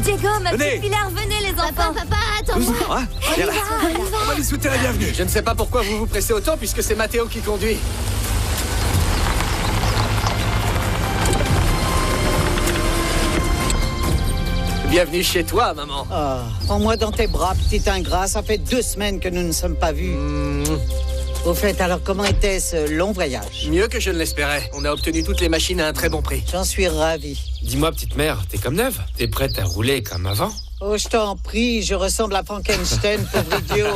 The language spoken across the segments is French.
Diego, ma Venez. petite Pilar, venez les enfants. Papa, attends-moi. Hein? Viens là. On va lui souhaiter la bienvenue. Je ne sais pas pourquoi vous vous pressez autant puisque c'est Mathéo qui conduit. Bienvenue chez toi, maman. Ah, prends-moi dans tes bras, petit ingrat. Ça fait 2 semaines que nous ne sommes pas vus. Au fait, alors comment était ce long voyage? Mieux que je ne l'espérais. On a obtenu toutes les machines à un très bon prix. J'en suis ravi. Dis-moi, petite mère, t'es comme neuve? T'es prête à rouler comme avant? Oh, je t'en prie, je ressemble à Frankenstein, pauvre idiot.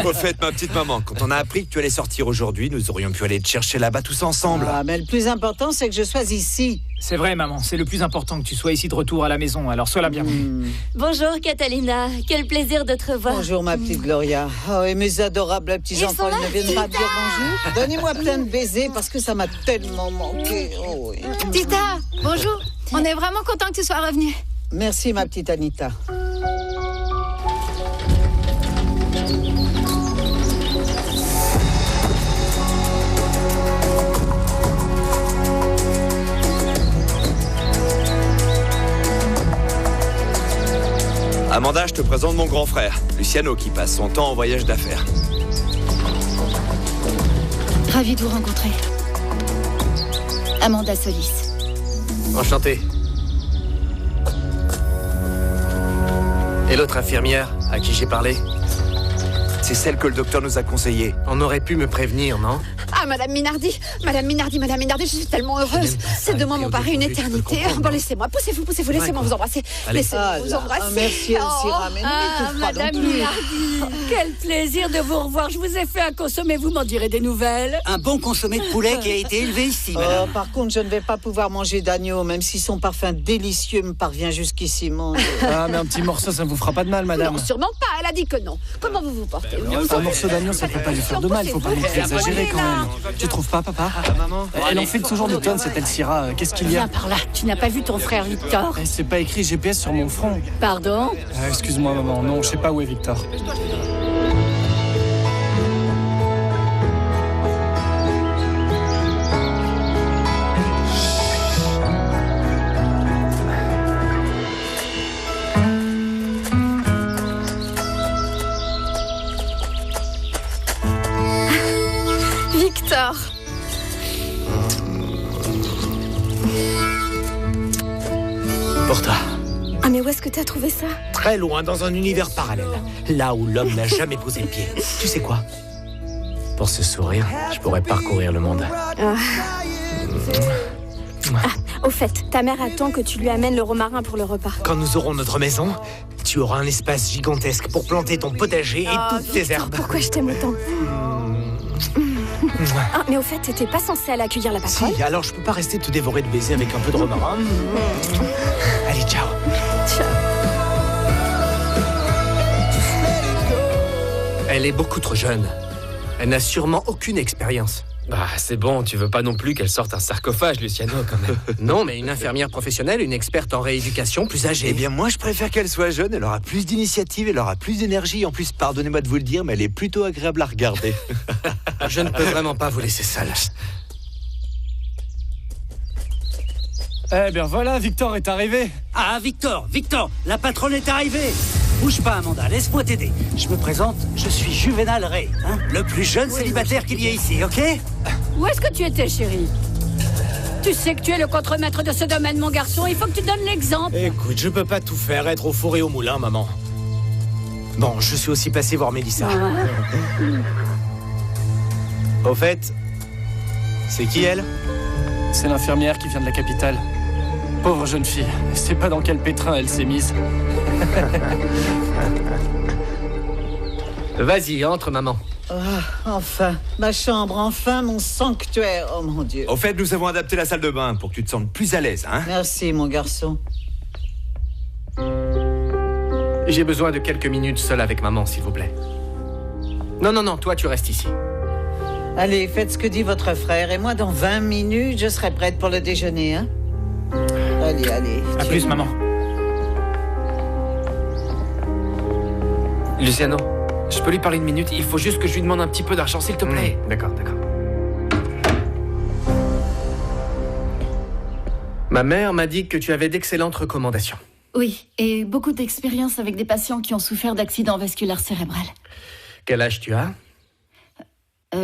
Au fait, ma petite maman, quand on a appris que tu allais sortir aujourd'hui, nous aurions pu aller te chercher là-bas tous ensemble. Ah, mais le plus important, c'est que je sois ici. C'est vrai, maman, c'est le plus important que tu sois ici de retour à la maison, alors sois la bienvenue. Bonjour Catalina, quel plaisir de te revoir. Bonjour, ma petite Gloria. Oh, et mes adorables petits enfants, ils ne viennent pas me dire bonjour. Donnez-moi plein de baisers parce que ça m'a tellement manqué. Oh, oui. Tita, bonjour. On est vraiment content que tu sois revenue. Merci, ma petite Anita. Amanda, je te présente mon grand frère, Luciano, qui passe son temps en voyage d'affaires. Ravie de vous rencontrer. Amanda Solis. Enchanté. Et l'autre infirmière à qui j'ai parlé? C'est celle que le docteur nous a conseillée. On aurait pu me prévenir, non? Ah, Madame Minardi, je suis tellement heureuse. Cette demande m'ont paru une éternité. Bon, laissez-moi, poussez-vous, laissez-moi vous embrasser. Laissez-moi vous embrasser. Merci, Elcira, mais ne m'étouffe pas non plus. Minardi, quel plaisir de vous revoir. Je vous ai fait un consommé, vous m'en direz des nouvelles. Un bon consommé de poulet qui a été élevé ici, Oh, madame. par contre, je ne vais pas pouvoir manger d'agneau, même si son parfum délicieux me parvient jusqu'ici, mon Dieu. Ah, mais un petit morceau, ça ne vous fera pas de mal, madame. Non, sûrement pas, elle a dit que non. Comment vous vous portez? Un morceau d'agneau, ça ne peut pas lui faire de mal, il faut pas non plus exagérer quand même. Tu trouves pas, papa? Maman. Elle en fait toujours des tonnes, cette Elcira. Qu'est-ce qu'il y a? Viens par là, tu n'as pas vu ton frère Victor? Eh, c'est pas écrit GPS sur mon front. Pardon? Ah, excuse-moi, maman, non, je sais pas où est Victor. Victor. Pour toi. Ah, mais où est-ce que t'as trouvé ça? Très loin, dans un univers parallèle. Là où l'homme n'a jamais posé le pied. Tu sais quoi? Pour ce sourire, je pourrais parcourir le monde. Au fait, ta mère attend que tu lui amènes le romarin pour le repas. Quand nous aurons notre maison, tu auras un espace gigantesque pour planter ton potager et toutes tes herbes. Pourquoi je t'aime autant? Ah, mais au fait, t'étais pas censé aller accueillir la patronne? Si, alors je peux pas rester te dévorer de baisers avec un peu de romarin. Allez, ciao. Elle est beaucoup trop jeune. Elle n'a sûrement aucune expérience. Bah, c'est bon, tu veux pas non plus qu'elle sorte un sarcophage, Luciano, quand même. Non, mais une infirmière professionnelle, une experte en rééducation, plus âgée. Eh bien, moi, je préfère qu'elle soit jeune. Elle aura plus d'initiative, elle aura plus d'énergie. En plus, pardonnez-moi de vous le dire, mais elle est plutôt agréable à regarder. Je ne peux vraiment pas vous laisser seule. Eh bien voilà, Victor est arrivé. Ah, Victor, la patronne est arrivée. Bouge pas, Amanda, laisse-moi t'aider. Je me présente, je suis Juvénal Ray, hein, le plus jeune célibataire qu'il y ait ici, ok? Où est-ce que tu étais, chérie? Tu sais que tu es le contremaître de ce domaine, mon garçon. Il faut que tu donnes l'exemple. Écoute, je peux pas tout faire, être au four et au moulin, maman. Bon, je suis aussi passé voir Mélissa. Au fait, c'est qui elle? C'est l'infirmière qui vient de la capitale. Pauvre jeune fille, je sais pas dans quel pétrin elle s'est mise. Vas-y, entre, maman. Ah, enfin, ma chambre, enfin, mon sanctuaire. Oh mon Dieu. Au fait, nous avons adapté la salle de bain pour que tu te sentes plus à l'aise, hein? Merci, mon garçon. J'ai besoin de quelques minutes seul avec maman, s'il vous plaît. Non, toi, tu restes ici. Allez, faites ce que dit votre frère. Et moi, dans 20 minutes, je serai prête pour le déjeuner, hein? Allez. À plus, maman. Luciano, je peux lui parler une minute? Il faut juste que je lui demande un petit peu d'argent, s'il te plaît. D'accord. Ma mère m'a dit que tu avais d'excellentes recommandations. Oui, et beaucoup d'expérience avec des patients qui ont souffert d'accidents vasculaires cérébrales. Quel âge tu as?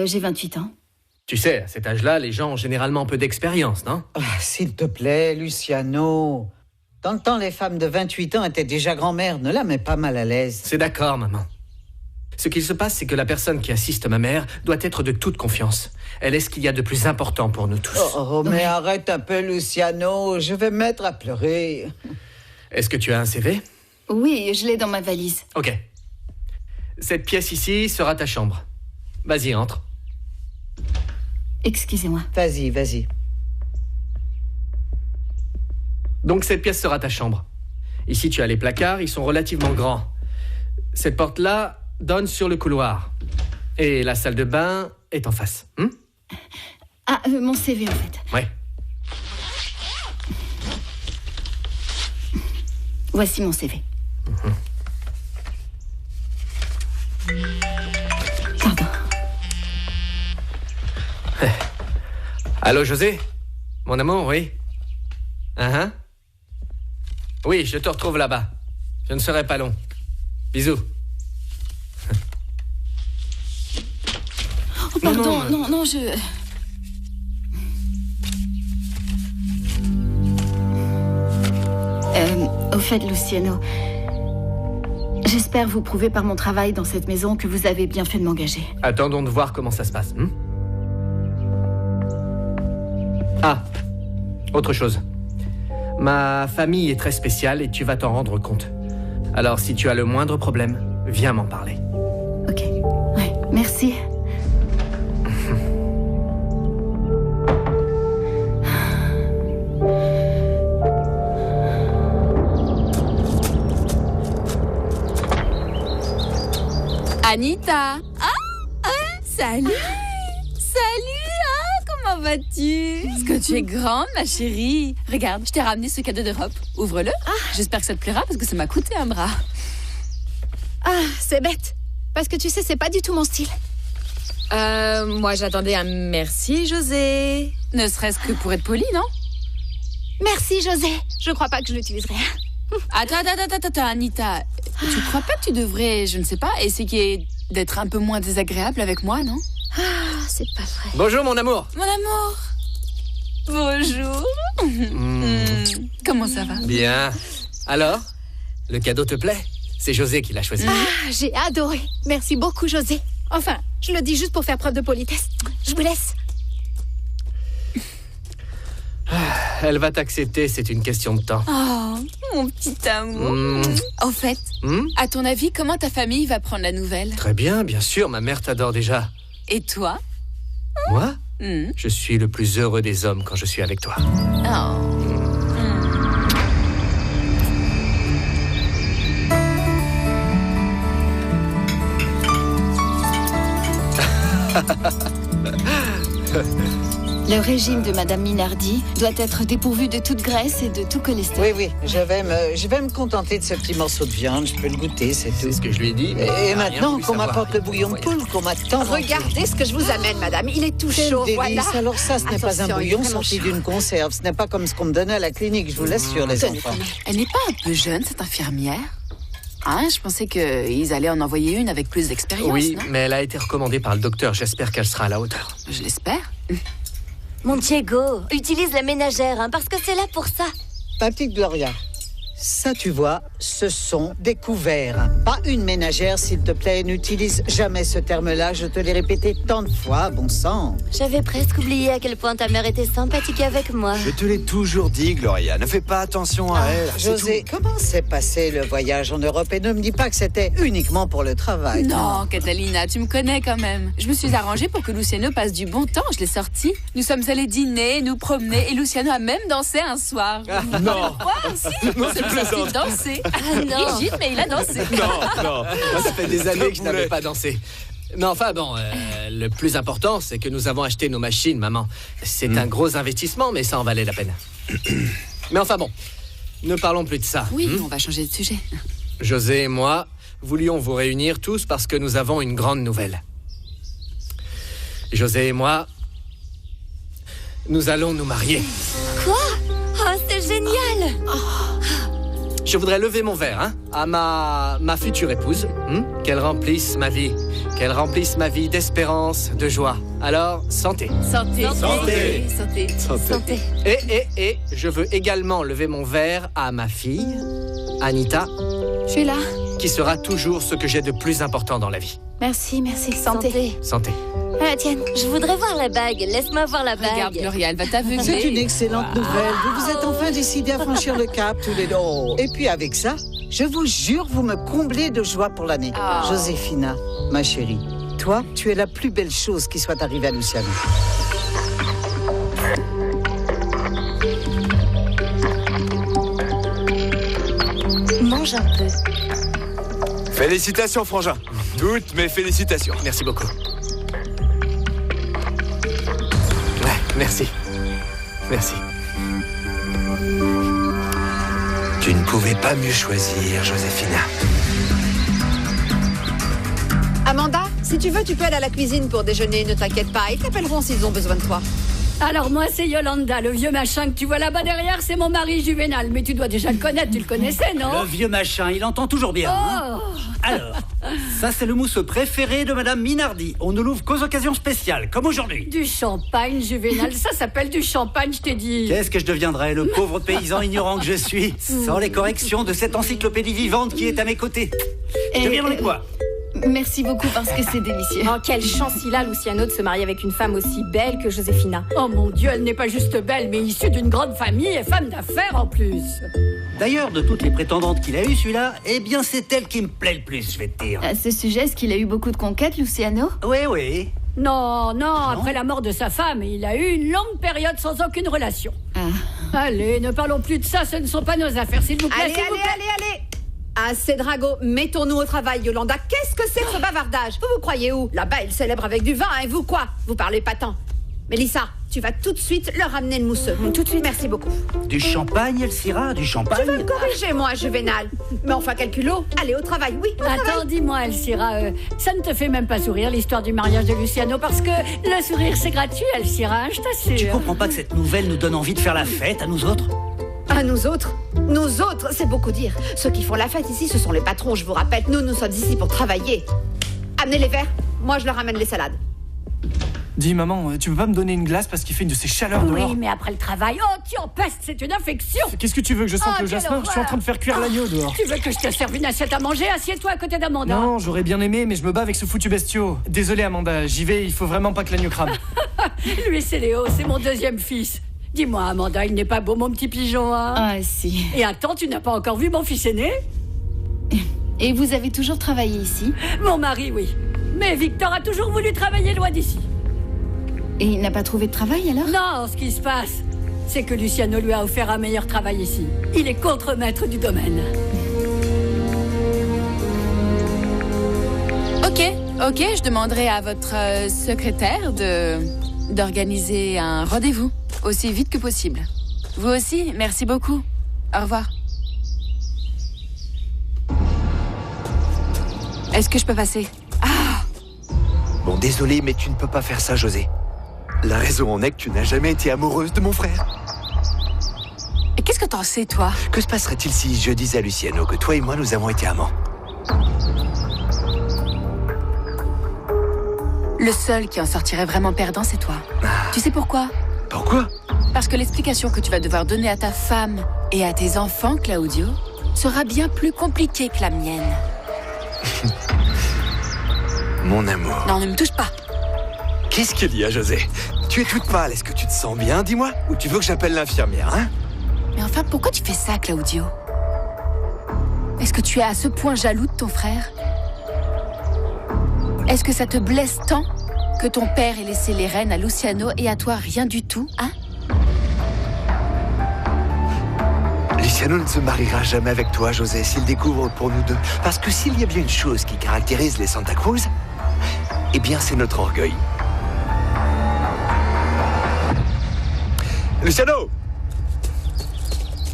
J'ai 28 ans. Tu sais, à cet âge-là, les gens ont généralement peu d'expérience, non? S'il te plaît, Luciano. Dans le temps, les femmes de 28 ans étaient déjà grand-mères. Ne la mets pas mal à l'aise. C'est d'accord, maman. Ce qu'il se passe, c'est que la personne qui assiste ma mère doit être de toute confiance. Elle est ce qu'il y a de plus important pour nous tous. Mais arrête un peu, Luciano. Je vais me mettre à pleurer. Est-ce que tu as un CV? Oui, je l'ai dans ma valise. Ok. Cette pièce ici sera ta chambre. Vas-y, entre. Excusez-moi. Vas-y. Donc cette pièce sera ta chambre. Ici, tu as les placards, ils sont relativement grands. Cette porte-là donne sur le couloir. Et la salle de bain est en face. Mon CV, en fait. Ouais. Voici mon CV. Pardon. Allô, José? Mon amour, oui? Oui, je te retrouve là-bas. Je ne serai pas long. Bisous. Oh, pardon, non, je... Au fait, Luciano, j'espère vous prouver par mon travail dans cette maison que vous avez bien fait de m'engager. Attendons de voir comment ça se passe. Autre chose. Ma famille est très spéciale et tu vas t'en rendre compte. Alors, si tu as le moindre problème, viens m'en parler. Ok. Ouais, merci. Anita. Salut. Comment vas-tu? Est-ce que tu es grande, ma chérie? Regarde, je t'ai ramené ce cadeau d'Europe. Ouvre-le. J'espère que ça te plaira parce que ça m'a coûté un bras. C'est bête. Parce que tu sais, c'est pas du tout mon style. Moi, j'attendais un merci, José. Ne serait-ce que pour être poli, non? Merci, José. Je crois pas que je l'utiliserai. Attends, Anita. Tu crois pas que tu devrais, je ne sais pas, essayer d'être un peu moins désagréable avec moi, non? C'est pas vrai. Bonjour, mon amour. Mon amour. Bonjour. Comment ça va? Bien. Alors, le cadeau te plaît? C'est José qui l'a choisi. J'ai adoré. Merci beaucoup, José. Enfin, je le dis juste pour faire preuve de politesse. Je vous laisse. Elle va t'accepter, c'est une question de temps. Oh, mon petit amour. Au fait, à ton avis, comment ta famille va prendre la nouvelle? Très bien, bien sûr, ma mère t'adore déjà. Et toi? Moi? Je suis le plus heureux des hommes quand je suis avec toi. Le régime de Madame Minardi doit être dépourvu de toute graisse et de tout cholestérol. Oui, je vais me contenter de ce petit morceau de viande. Je peux le goûter, c'est tout. C'est ce que je lui ai dit. Et maintenant qu'on m'apporte le bouillon de poule, qu'on m'attend. Regardez ce que je vous amène, madame. Il est tout chaud, voilà. Alors ça, ce n'est pas un bouillon sorti d'une conserve. Ce n'est pas comme ce qu'on me donnait à la clinique, je vous l'assure, les enfants. Elle n'est pas un peu jeune, cette infirmière? Je pensais qu'ils allaient en envoyer une avec plus d'expérience. Oui, non? mais elle a été recommandée par le docteur. J'espère qu'elle sera à la hauteur. Je l'espère. Mon Diego, utilise la ménagère, parce que c'est là pour ça. Ma petite Gloria, ça, tu vois, ce sont des couverts. Pas une ménagère, s'il te plaît. N'utilise jamais ce terme-là. Je te l'ai répété tant de fois, bon sang. J'avais presque oublié à quel point ta mère était sympathique avec moi. Je te l'ai toujours dit, Gloria. Ne fais pas attention à elle. José, comment s'est passé le voyage en Europe? Et ne me dis pas que c'était uniquement pour le travail. Non, Catalina, tu me connais quand même. Je me suis arrangée pour que Luciano passe du bon temps. Je l'ai sorti. Nous sommes allés dîner, nous promener, et Luciano a même dansé un soir. Non. Non, c'est danser. Rigide, mais il a dansé. Non. Ça fait des années que je n'avais pas dansé. Mais enfin bon, le plus important, c'est que nous avons acheté nos machines, maman. C'est un gros investissement, mais ça en valait la peine. Mais enfin bon, ne parlons plus de ça. Oui, on va changer de sujet. José et moi voulions vous réunir tous parce que nous avons une grande nouvelle. José et moi, nous allons nous marier. Quoi? Oh, c'est génial! Je voudrais lever mon verre à ma future épouse. Qu'elle remplisse ma vie. Qu'elle remplisse ma vie d'espérance, de joie. Alors, santé. Santé. Santé. Santé. Santé. Et je veux également lever mon verre à ma fille, Anita. Je suis là. Qui sera toujours ce que j'ai de plus important dans la vie. Merci, merci. Santé. Santé. Tiens, je voudrais voir la bague. Laisse-moi voir la bague. Regarde, Gloria, elle va t'aveugler. C'est une excellente nouvelle. Vous vous êtes enfin décidés à franchir le cap tous les deux. Et puis avec ça, je vous jure, vous me comblez de joie pour l'année. Joséphina, ma chérie, toi, tu es la plus belle chose qui soit arrivée à Luciano. Mange un peu. Félicitations, Frangin. Toutes mes félicitations. Merci beaucoup. Ouais, merci. Merci. Tu ne pouvais pas mieux choisir, Joséphina. Amanda, si tu veux, tu peux aller à la cuisine pour déjeuner, ne t'inquiète pas. Ils t'appelleront s'ils ont besoin de toi. Alors moi, c'est Yolanda, le vieux machin que tu vois là-bas derrière, c'est mon mari Juvénal. Mais tu dois déjà le connaître, tu le connaissais, non? Le vieux machin, il entend toujours bien. Alors, ça c'est le mousseux préféré de Madame Minardi. On ne l'ouvre qu'aux occasions spéciales, comme aujourd'hui. Du champagne, Juvénal, ça s'appelle du champagne, je t'ai dit. Qu'est-ce que je deviendrais, le pauvre paysan ignorant que je suis, sans les corrections de cette encyclopédie vivante qui est à mes côtés. Je deviendrais quoi? Merci beaucoup parce que c'est délicieux. Oh, quelle chance il a, Luciano, de se marier avec une femme aussi belle que Joséphina. Oh mon Dieu, elle n'est pas juste belle, mais issue d'une grande famille et femme d'affaires en plus. D'ailleurs, de toutes les prétendantes qu'il a eues, celui-là, eh bien c'est elle qui me plaît le plus, je vais te dire. À ce sujet, est-ce qu'il a eu beaucoup de conquêtes, Luciano? Oui. Non, après la mort de sa femme, il a eu une longue période sans aucune relation. Allez, ne parlons plus de ça, ce ne sont pas nos affaires, s'il vous plaît. Allez. Assez Drago, mettons-nous au travail, Yolanda. Qu'est-ce que c'est que ce bavardage? Vous croyez où? Là-bas, ils célèbrent avec du vin, et vous quoi? Vous parlez pas tant. Mélissa, tu vas tout de suite leur ramener le mousseux. Tout de suite, merci beaucoup. Du champagne, Elcira, du champagne. Tu vas me corriger, moi, Juvénal. Mais enfin, quel culot. Allez, au travail, oui, au Attends, travail. dis-moi, Elcira, ça ne te fait même pas sourire, l'histoire du mariage de Luciano, parce que le sourire, c'est gratuit, Elcira, je t'assure. Tu comprends pas que cette nouvelle nous donne envie de faire la fête à nous autres? À nous autres? Nous autres, c'est beaucoup dire. Ceux qui font la fête ici, ce sont les patrons, je vous rappelle. Nous sommes ici pour travailler. Amenez les verres, moi je leur ramène les salades. Dis, maman, tu peux pas me donner une glace parce qu'il fait une de ces chaleurs dehors? Oui, mais après le travail, oh, tu empestes, c'est une infection. Qu'est-ce que tu veux que je sente le jasmin? Je suis en train de faire cuire l'agneau dehors. Tu veux que je te serve une assiette à manger? Assieds-toi à côté d'Amanda. Non, j'aurais bien aimé, mais je me bats avec ce foutu bestiau. Désolé, Amanda, j'y vais, il faut vraiment pas que l'agneau crame. Lui, c'est Léo, c'est mon deuxième fils. Dis-moi, Amanda, il n'est pas beau, mon petit pigeon, hein? Ah, si. Et attends, tu n'as pas encore vu mon fils aîné? Et vous avez toujours travaillé ici? Mon mari, oui. Mais Victor a toujours voulu travailler loin d'ici. Et il n'a pas trouvé de travail, alors? Non, ce qui se passe, c'est que Luciano lui a offert un meilleur travail ici. Il est contremaître du domaine. Ok, je demanderai à votre secrétaire d'organiser un rendez-vous aussi vite que possible. Vous aussi, merci beaucoup. Au revoir. Est-ce que je peux passer? Bon, désolé, mais tu ne peux pas faire ça, José. La raison en est que tu n'as jamais été amoureuse de mon frère. Et qu'est-ce que t'en sais, toi? Que se passerait-il si je disais à Luciano que toi et moi, nous avons été amants? Le seul qui en sortirait vraiment perdant, c'est toi. Tu sais pourquoi? Pourquoi? Parce que l'explication que tu vas devoir donner à ta femme et à tes enfants, Claudio, sera bien plus compliquée que la mienne. Mon amour. Non, ne me touche pas. Qu'est-ce qu'il y a, José? Tu es toute pâle, est-ce que tu te sens bien, dis-moi? Ou tu veux que j'appelle l'infirmière, hein? Mais enfin, pourquoi tu fais ça, Claudio? Est-ce que tu es à ce point jaloux de ton frère? Est-ce que ça te blesse tant que ton père ait laissé les rênes à Luciano et à toi rien du tout, hein? Luciano ne se mariera jamais avec toi, José, s'il découvre pour nous deux. Parce que s'il y a bien une chose qui caractérise les Santa Cruz, eh bien, c'est notre orgueil. Luciano!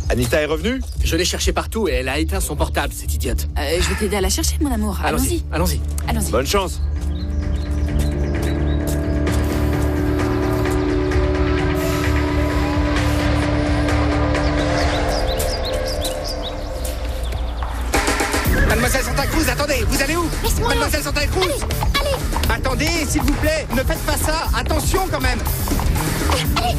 Anita est revenue? Je l'ai cherchée partout et elle a éteint son portable, cette idiote. Je vais t'aider à la chercher, mon amour. Allons-y. Allons-y. Bonne chance. Mademoiselle Santa Cruz, attendez, vous allez où? Mademoiselle Santa Cruz. Allez. Attendez, s'il vous plaît, ne faites pas ça. Attention quand même. Allez.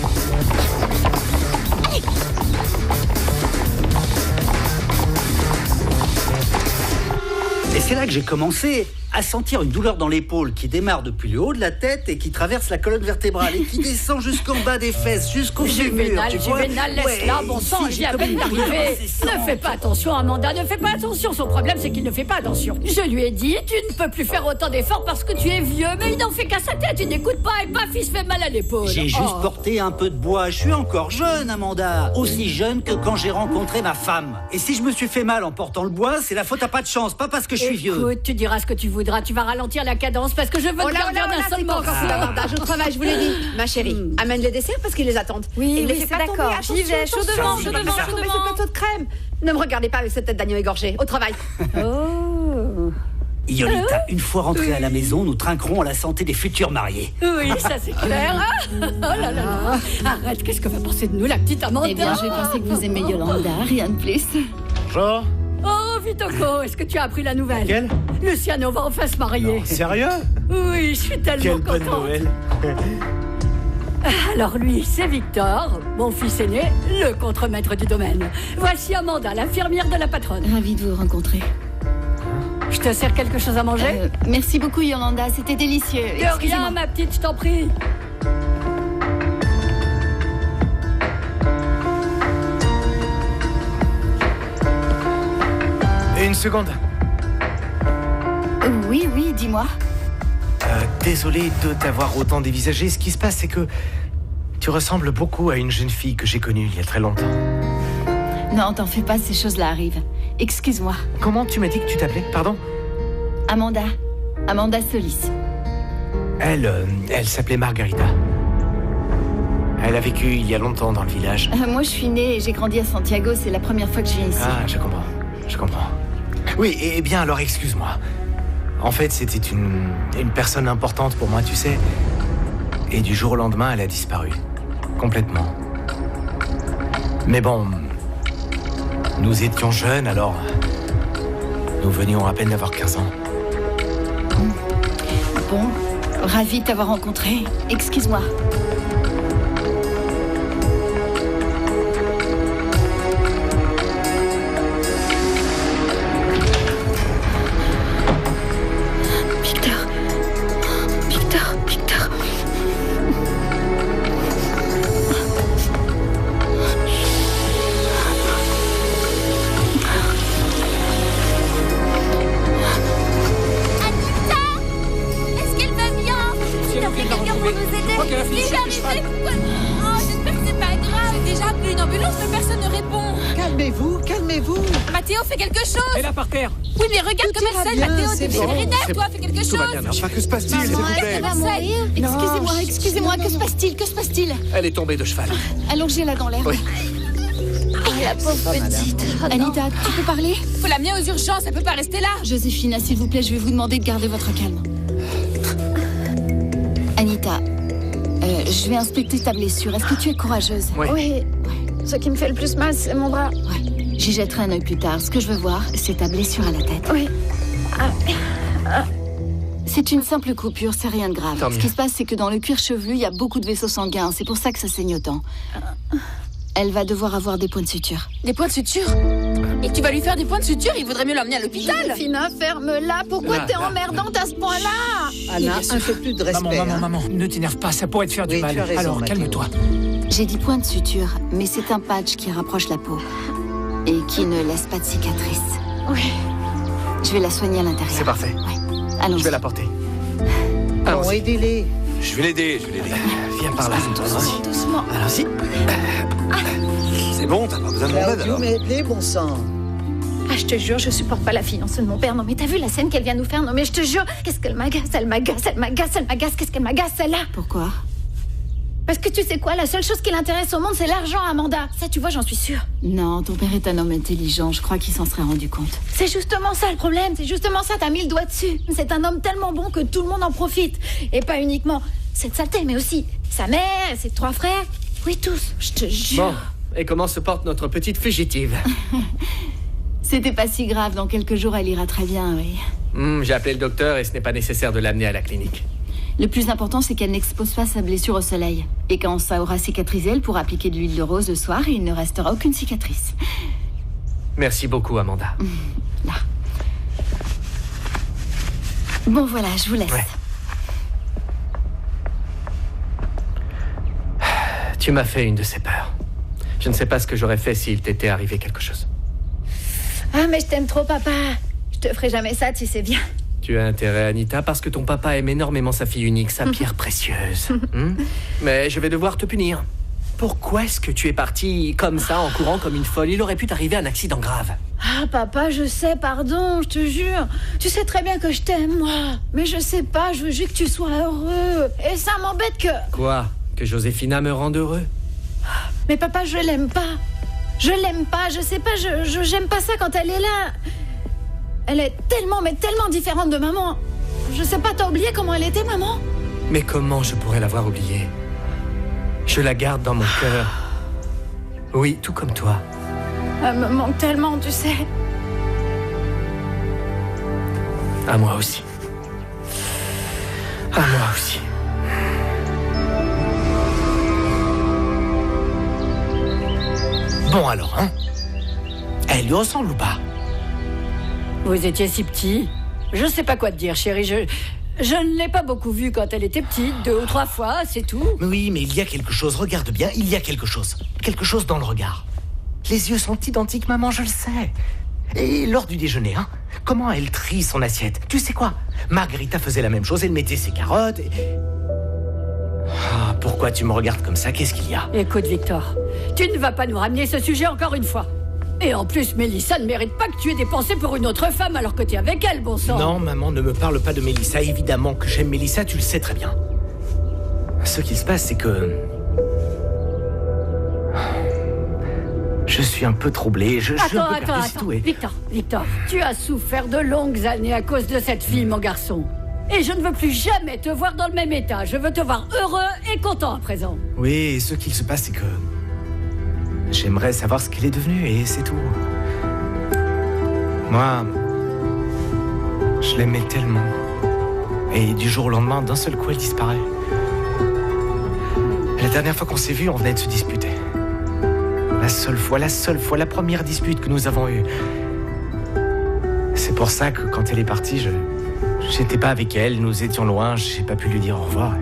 Et c'est là que j'ai commencé à sentir une douleur dans l'épaule qui démarre depuis le haut de la tête et qui traverse la colonne vertébrale et qui descend jusqu'en bas des fesses, jusqu'au fémur. Juvénal, laisse-la, bon sang, il vient à peine d'arriver. Ne fais pas attention, Amanda, ne fais pas attention. Son problème, c'est qu'il ne fait pas attention. Je lui ai dit, tu ne peux plus faire autant d'efforts parce que tu es vieux, mais il n'en fait qu'à sa tête, il n'écoute pas et paf, il se fait mal à l'épaule. J'ai juste porté un peu de bois. Je suis encore jeune, Amanda. Aussi jeune que quand j'ai rencontré ma femme. Et si je me suis fait mal en portant le bois, c'est la faute à pas de chance, pas parce que je suis vieux. Écoute, tu diras ce que tu voudras, tu vas ralentir la cadence parce que je veux te garder d'un seul morceau. Davantage au travail, je vous l'ai dit. Ma chérie, amène les desserts parce qu'ils les attendent. Oui, c'est d'accord. J'y vais, chaud devant, chaud devant. Ce plateau de crème. Ne me regardez pas avec cette tête d'agneau égorgé. Au travail. Oh. Yolita, une fois rentrés à la maison, nous trinquerons à la santé des futurs mariés. Oui, ça c'est clair. Oh là là. Arrête, qu'est-ce que va penser de nous, la petite Amanda? Eh bien, je vais penser que vous aimez Yolanda, rien de plus. Bonjour. Oh, Vitoko, est-ce que tu as appris la nouvelle? Quelle? Luciano va enfin se marier. Non, sérieux? Oui, je suis tellement contente. Quelle bonne Noël. Alors lui, c'est Victor, mon fils aîné, le contremaître du domaine. Voici Amanda, l'infirmière de la patronne. Ravie de vous rencontrer. Je te sers quelque chose à manger? Merci beaucoup, Yolanda, c'était délicieux. De rien, ma petite, je t'en prie. Une seconde. Oui, dis-moi. Désolé de t'avoir autant dévisagé. Ce qui se passe, c'est que tu ressembles beaucoup à une jeune fille que j'ai connue il y a très longtemps. Non, t'en fais pas, ces choses-là arrivent. Excuse-moi. Comment tu m'as dit que tu t'appelais, pardon? Amanda. Amanda Solis. Elle s'appelait Margarita. Elle a vécu il y a longtemps dans le village. Moi, je suis née et j'ai grandi à Santiago. C'est la première fois que je viens ici. Ah, je comprends. Oui, et bien alors, excuse-moi. En fait, c'était une personne importante pour moi, tu sais. Et du jour au lendemain, elle a disparu. Complètement. Mais bon, nous étions jeunes, alors nous venions à peine d'avoir 15 ans. Bon, ravie de t'avoir rencontré. Excuse-moi. Oui, mais regarde comme elle saigne, Mathéo, t'es vétérinaire, toi, fais quelque chose. Enfin, que se passe-t-il, s'il vous plaît? Excusez-moi, que se passe-t-il? Elle est tombée de cheval. Allongez-la dans l'herbe. Oui. Oh, la pauvre petite. Anita, tu peux parler? Faut l'amener aux urgences, elle peut pas rester là. Joséphine, s'il vous plaît, je vais vous demander de garder votre calme. Anita, je vais inspecter ta blessure. Est-ce que tu es courageuse? Oui. Ce qui me fait le plus mal, c'est mon bras. Ouais. J'y jetterai un œil plus tard. Ce que je veux voir, c'est ta blessure à la tête. Oui. C'est une simple coupure, c'est rien de grave. Ce qui se passe, c'est que dans le cuir chevelu, il y a beaucoup de vaisseaux sanguins. C'est pour ça que ça saigne autant. Elle va devoir avoir des points de suture. Des points de suture? Et tu vas lui faire des points de suture? Il vaudrait mieux l'emmener à l'hôpital. Fina, ferme-la. Pourquoi t'es emmerdante à ce point-là? Anna, un peu plus de respect. Maman, ne t'énerve pas, ça pourrait te faire du mal. Alors, calme-toi. J'ai dit point de suture, mais c'est un patch qui rapproche la peau. Et qui ne laisse pas de cicatrice. Oui. Je vais la soigner à l'intérieur. C'est parfait. Ouais. Allons. Je vais la porter. Bon, aidez-les. Je vais l'aider. Viens par là. Doucement. Allons-y. C'est bon, t'as pas besoin de mon aide, alors. Mais aide-les, bon sang. Ah, je te jure, je supporte pas la fiancée de mon père. Non, mais t'as vu la scène qu'elle vient nous faire? Non, mais je te jure, qu'est-ce qu'elle m'agace? Qu'est-ce qu'elle m'agace, celle-là? Pourquoi? Parce que tu sais quoi, la seule chose qui l'intéresse au monde, c'est l'argent, Amanda. Ça, tu vois, j'en suis sûre. Non, ton père est un homme intelligent. Je crois qu'il s'en serait rendu compte. C'est justement ça le problème. C'est justement ça, t'as mis le doigt dessus. C'est un homme tellement bon que tout le monde en profite. Et pas uniquement cette saleté, mais aussi sa mère, ses 3 frères. Oui, tous, je te jure. Bon, et comment se porte notre petite fugitive? C'était pas si grave. Dans quelques jours, elle ira très bien, oui. J'ai appelé le docteur et ce n'est pas nécessaire de l'amener à la clinique. Le plus important, c'est qu'elle n'expose pas sa blessure au soleil. Et quand ça aura cicatrisé, elle pourra appliquer de l'huile de rose le soir et il ne restera aucune cicatrice. Merci beaucoup, Amanda. Là. Bon, voilà, je vous laisse. Ouais. Tu m'as fait une de ces peurs. Je ne sais pas ce que j'aurais fait s'il t'était arrivé quelque chose. Ah, mais je t'aime trop, papa. Je te ferai jamais ça, tu sais bien. Tu as intérêt, Anita, parce que ton papa aime énormément sa fille unique, sa pierre précieuse. Mais je vais devoir te punir. Pourquoi est-ce que tu es partie comme ça, en courant comme une folle? Il aurait pu t'arriver un accident grave. Ah, papa, je sais, pardon, je te jure. Tu sais très bien que je t'aime, moi. Mais je sais pas, je veux juste que tu sois heureux. Et ça m'embête que... Quoi? Que Josefina me rende heureux? Mais papa, je l'aime pas. Je l'aime pas, je sais pas, j'aime pas ça quand elle est là. Elle est tellement, mais tellement différente de maman. Je sais pas, t'as oublié comment elle était, maman? Mais comment je pourrais l'avoir oubliée? Je la garde dans mon cœur. Oui, tout comme toi. Elle me manque tellement, tu sais. À moi aussi. À moi aussi. Bon alors, hein? Elle lui ressemble ou pas? Vous étiez si petit. Je sais pas quoi te dire, chérie. Je ne l'ai pas beaucoup vue quand elle était petite, 2 ou 3 fois, c'est tout. Oui, mais il y a quelque chose, regarde bien, il y a quelque chose. Quelque chose dans le regard. Les yeux sont identiques, maman, je le sais. Et lors du déjeuner, hein? Comment elle trie son assiette? Tu sais quoi? Margarita faisait la même chose, elle mettait ses carottes et... Ah, pourquoi tu me regardes comme ça? Qu'est-ce qu'il y a? Écoute, Victor, tu ne vas pas nous ramener ce sujet encore une fois. Et en plus, Mélissa ne mérite pas que tu aies des pensées pour une autre femme alors que tu es avec elle, bon sang. Non, maman, ne me parle pas de Mélissa. Évidemment que j'aime Mélissa, tu le sais très bien. Ce qui se passe, c'est que... Je suis un peu troublé, je suis un peu perdu, c'est tout. Victor, tu as souffert de longues années à cause de cette fille, mon garçon. Et je ne veux plus jamais te voir dans le même état. Je veux te voir heureux et content à présent. Oui, et ce qu'il se passe, c'est que... J'aimerais savoir ce qu'elle est devenue, et c'est tout. Moi... Je l'aimais tellement. Et du jour au lendemain, d'un seul coup, elle disparaît. La dernière fois qu'on s'est vus, on venait de se disputer. La seule fois, la première dispute que nous avons eue. C'est pour ça que quand elle est partie, j'étais pas avec elle, nous étions loin, j'ai pas pu lui dire au revoir.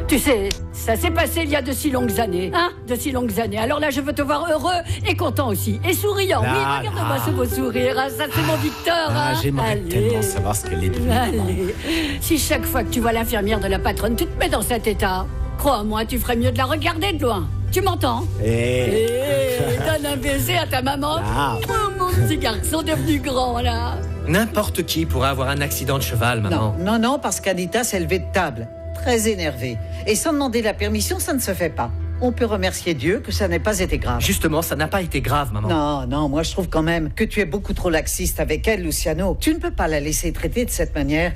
Tu sais, ça s'est passé il y a de si longues années, hein? De si longues années. Alors là, je veux te voir heureux et content aussi. Et souriant. Oui, regarde-moi ce beau sourire. Ah, ça, c'est mon Victor. Hein? J'aimerais tellement savoir ce qu'elle est devenue. Allez. Si chaque fois que tu vois l'infirmière de la patronne, tu te mets dans cet état, crois-moi, tu ferais mieux de la regarder de loin. Tu m'entends? Donne un baiser à ta maman. Oh, mon petit garçon devenu grand, là. N'importe qui pourrait avoir un accident de cheval, maman. Non, parce qu'Anita s'est levée de table, très énervée. Et sans demander la permission, ça ne se fait pas. On peut remercier Dieu que ça n'ait pas été grave. Justement, ça n'a pas été grave, maman. Non, moi je trouve quand même que tu es beaucoup trop laxiste avec elle, Luciano. Tu ne peux pas la laisser traiter de cette manière.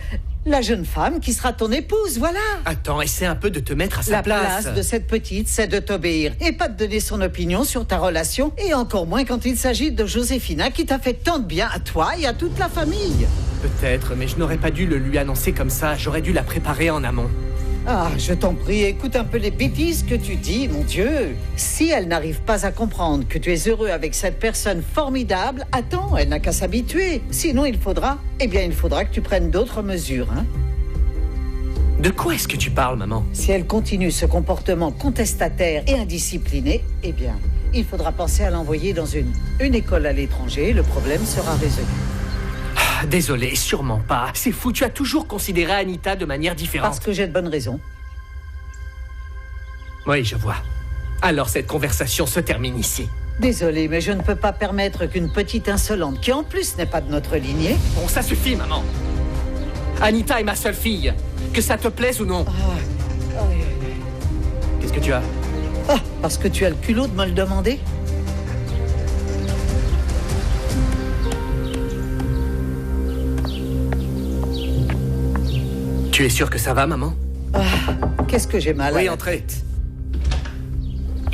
La jeune femme qui sera ton épouse, voilà. Attends, essaie un peu de te mettre à sa place. La place de cette petite, c'est de t'obéir et pas de donner son opinion sur ta relation, et encore moins quand il s'agit de Josefina qui t'a fait tant de bien à toi et à toute la famille. Peut-être, mais je n'aurais pas dû le lui annoncer comme ça. J'aurais dû la préparer en amont. Ah, je t'en prie, écoute un peu les bêtises que tu dis, mon Dieu. Si elle n'arrive pas à comprendre que tu es heureux avec cette personne formidable, attends, elle n'a qu'à s'habituer. Sinon, il faudra que tu prennes d'autres mesures, hein. De quoi est-ce que tu parles, maman? Si elle continue ce comportement contestataire et indiscipliné, eh bien, il faudra penser à l'envoyer dans une école à l'étranger. Le problème sera résolu. Désolé, sûrement pas. C'est fou, tu as toujours considéré Anita de manière différente. Parce que j'ai de bonnes raisons. Oui, je vois. Alors cette conversation se termine ici. Désolé, mais je ne peux pas permettre qu'une petite insolente, qui en plus n'est pas de notre lignée... Bon, ça suffit, maman. Anita est ma seule fille. Que ça te plaise ou non. Qu'est-ce que tu as? Parce que tu as le culot de me le demander? Tu es sûre que ça va, maman? Qu'est-ce que j'ai mal à... Oui, entrez.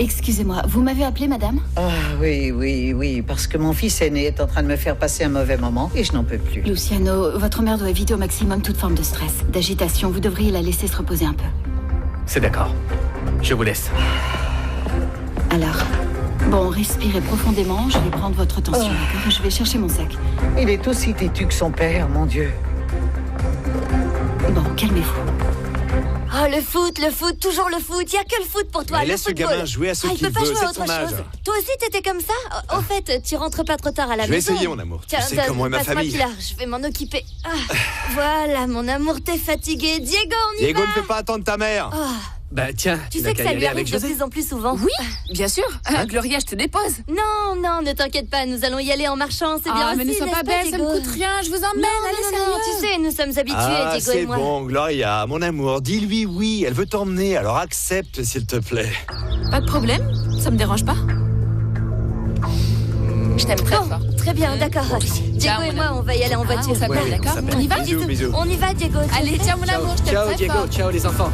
Excusez-moi, vous m'avez appelé, madame? Ah oui, parce que mon fils aîné est en train de me faire passer un mauvais moment et je n'en peux plus. Luciano, votre mère doit éviter au maximum toute forme de stress, d'agitation. Vous devriez la laisser se reposer un peu. C'est d'accord. Je vous laisse. Alors, bon, respirez profondément. Je vais prendre votre tension, d'accord? Je vais chercher mon sac. Il est aussi têtu que son père, mon Dieu. Bon, calmez-vous. Oh, le foot, toujours le foot. Il n'y a que le foot pour toi. Mais le laisse football. le gamin jouer à ce il qu'il peut pas veut, jouer à c'est autre son âge. chose. Toi aussi, t'étais comme ça? Au fait, tu rentres pas trop tard à la Je vais maison. essayer, mon amour. Tu Tiens, sais comment est ma passe-moi famille. Pilar, je vais m'en occuper. Ah, voilà, mon amour, t'es fatigué. Diego, on y Diego va. ne fait pas attendre ta mère. Ah. Bah tiens, Tu n'as sais que qu'à ça y lui aller avec arrive de José. plus en plus souvent. Oui, bien sûr. Gloria, je te dépose. Non, ne t'inquiète pas, nous allons y aller en marchant, c'est bien mais aussi, ne sois pas n'est-ce belle, ça me Diego? coûte rien, je vous emmène, Non, allez, sérieux. tu sais, nous sommes habitués, Ah, Diego et c'est moi. bon, Gloria, mon amour, dis-lui oui, elle veut t'emmener, alors accepte, s'il te plaît. Pas de problème, ça me dérange pas. Je t'aime très fort. Très bien, d'accord. Diego Ciao, et mon moi, amour. on va y aller en voiture. on s'appelle, Ouais, d'accord? on s'appelle. On y va? Bisous, bisous. On y va, Diego. Allez, tiens mon amour, je t'aime Ciao très Diego, fort. ciao les enfants.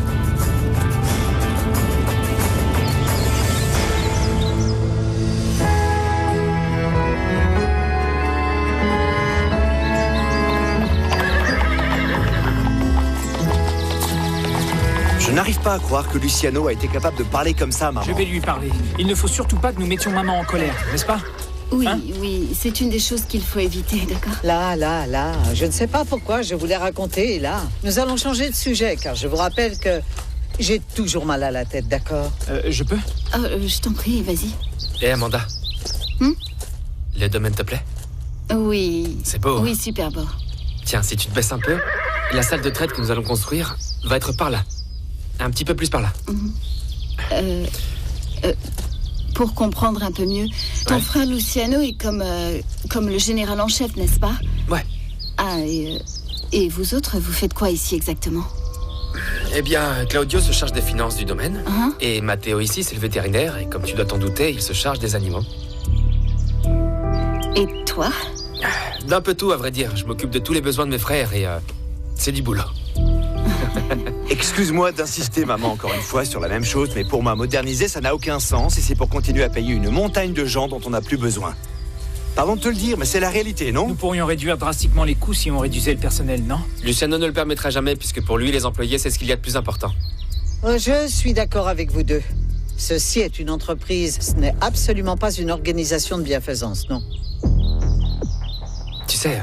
Je n'arrive pas à croire que Luciano a été capable de parler comme ça à maman. Je vais lui parler. Il ne faut surtout pas que nous mettions maman en colère, n'est-ce pas? Oui, Hein? oui, c'est une des choses qu'il faut éviter, d'accord? Là, je ne sais pas pourquoi je voulais raconter, là. Nous allons changer de sujet, car je vous rappelle que j'ai toujours mal à la tête, d'accord? Je peux? Je t'en prie, vas-y. Et Amanda, le domaine te plaît? Oui. C'est beau. Oui, super beau. Tiens, si tu te baisses un peu, la salle de traite que nous allons construire va être par là. Un petit peu plus par là. Pour comprendre un peu mieux, ton frère Luciano est comme le général en chef, n'est-ce pas? Ouais. Ah, et vous autres, vous faites quoi ici exactement? Eh bien, Claudio se charge des finances du domaine. Hein? Et Matteo ici, c'est le vétérinaire. Et comme tu dois t'en douter, il se charge des animaux. Et toi? D'un peu tout, à vrai dire. Je m'occupe de tous les besoins de mes frères et c'est du boulot. Excuse-moi d'insister, maman, encore une fois, sur la même chose, mais pour moi, moderniser, ça n'a aucun sens et c'est pour continuer à payer une montagne de gens dont on n'a plus besoin. Pardon de te le dire, mais c'est la réalité, non? Nous pourrions réduire drastiquement les coûts si on réduisait le personnel, non? Luciano ne le permettra jamais, puisque pour lui, les employés, c'est ce qu'il y a de plus important. Je suis d'accord avec vous deux. Ceci est une entreprise, ce n'est absolument pas une organisation de bienfaisance, non. Tu sais,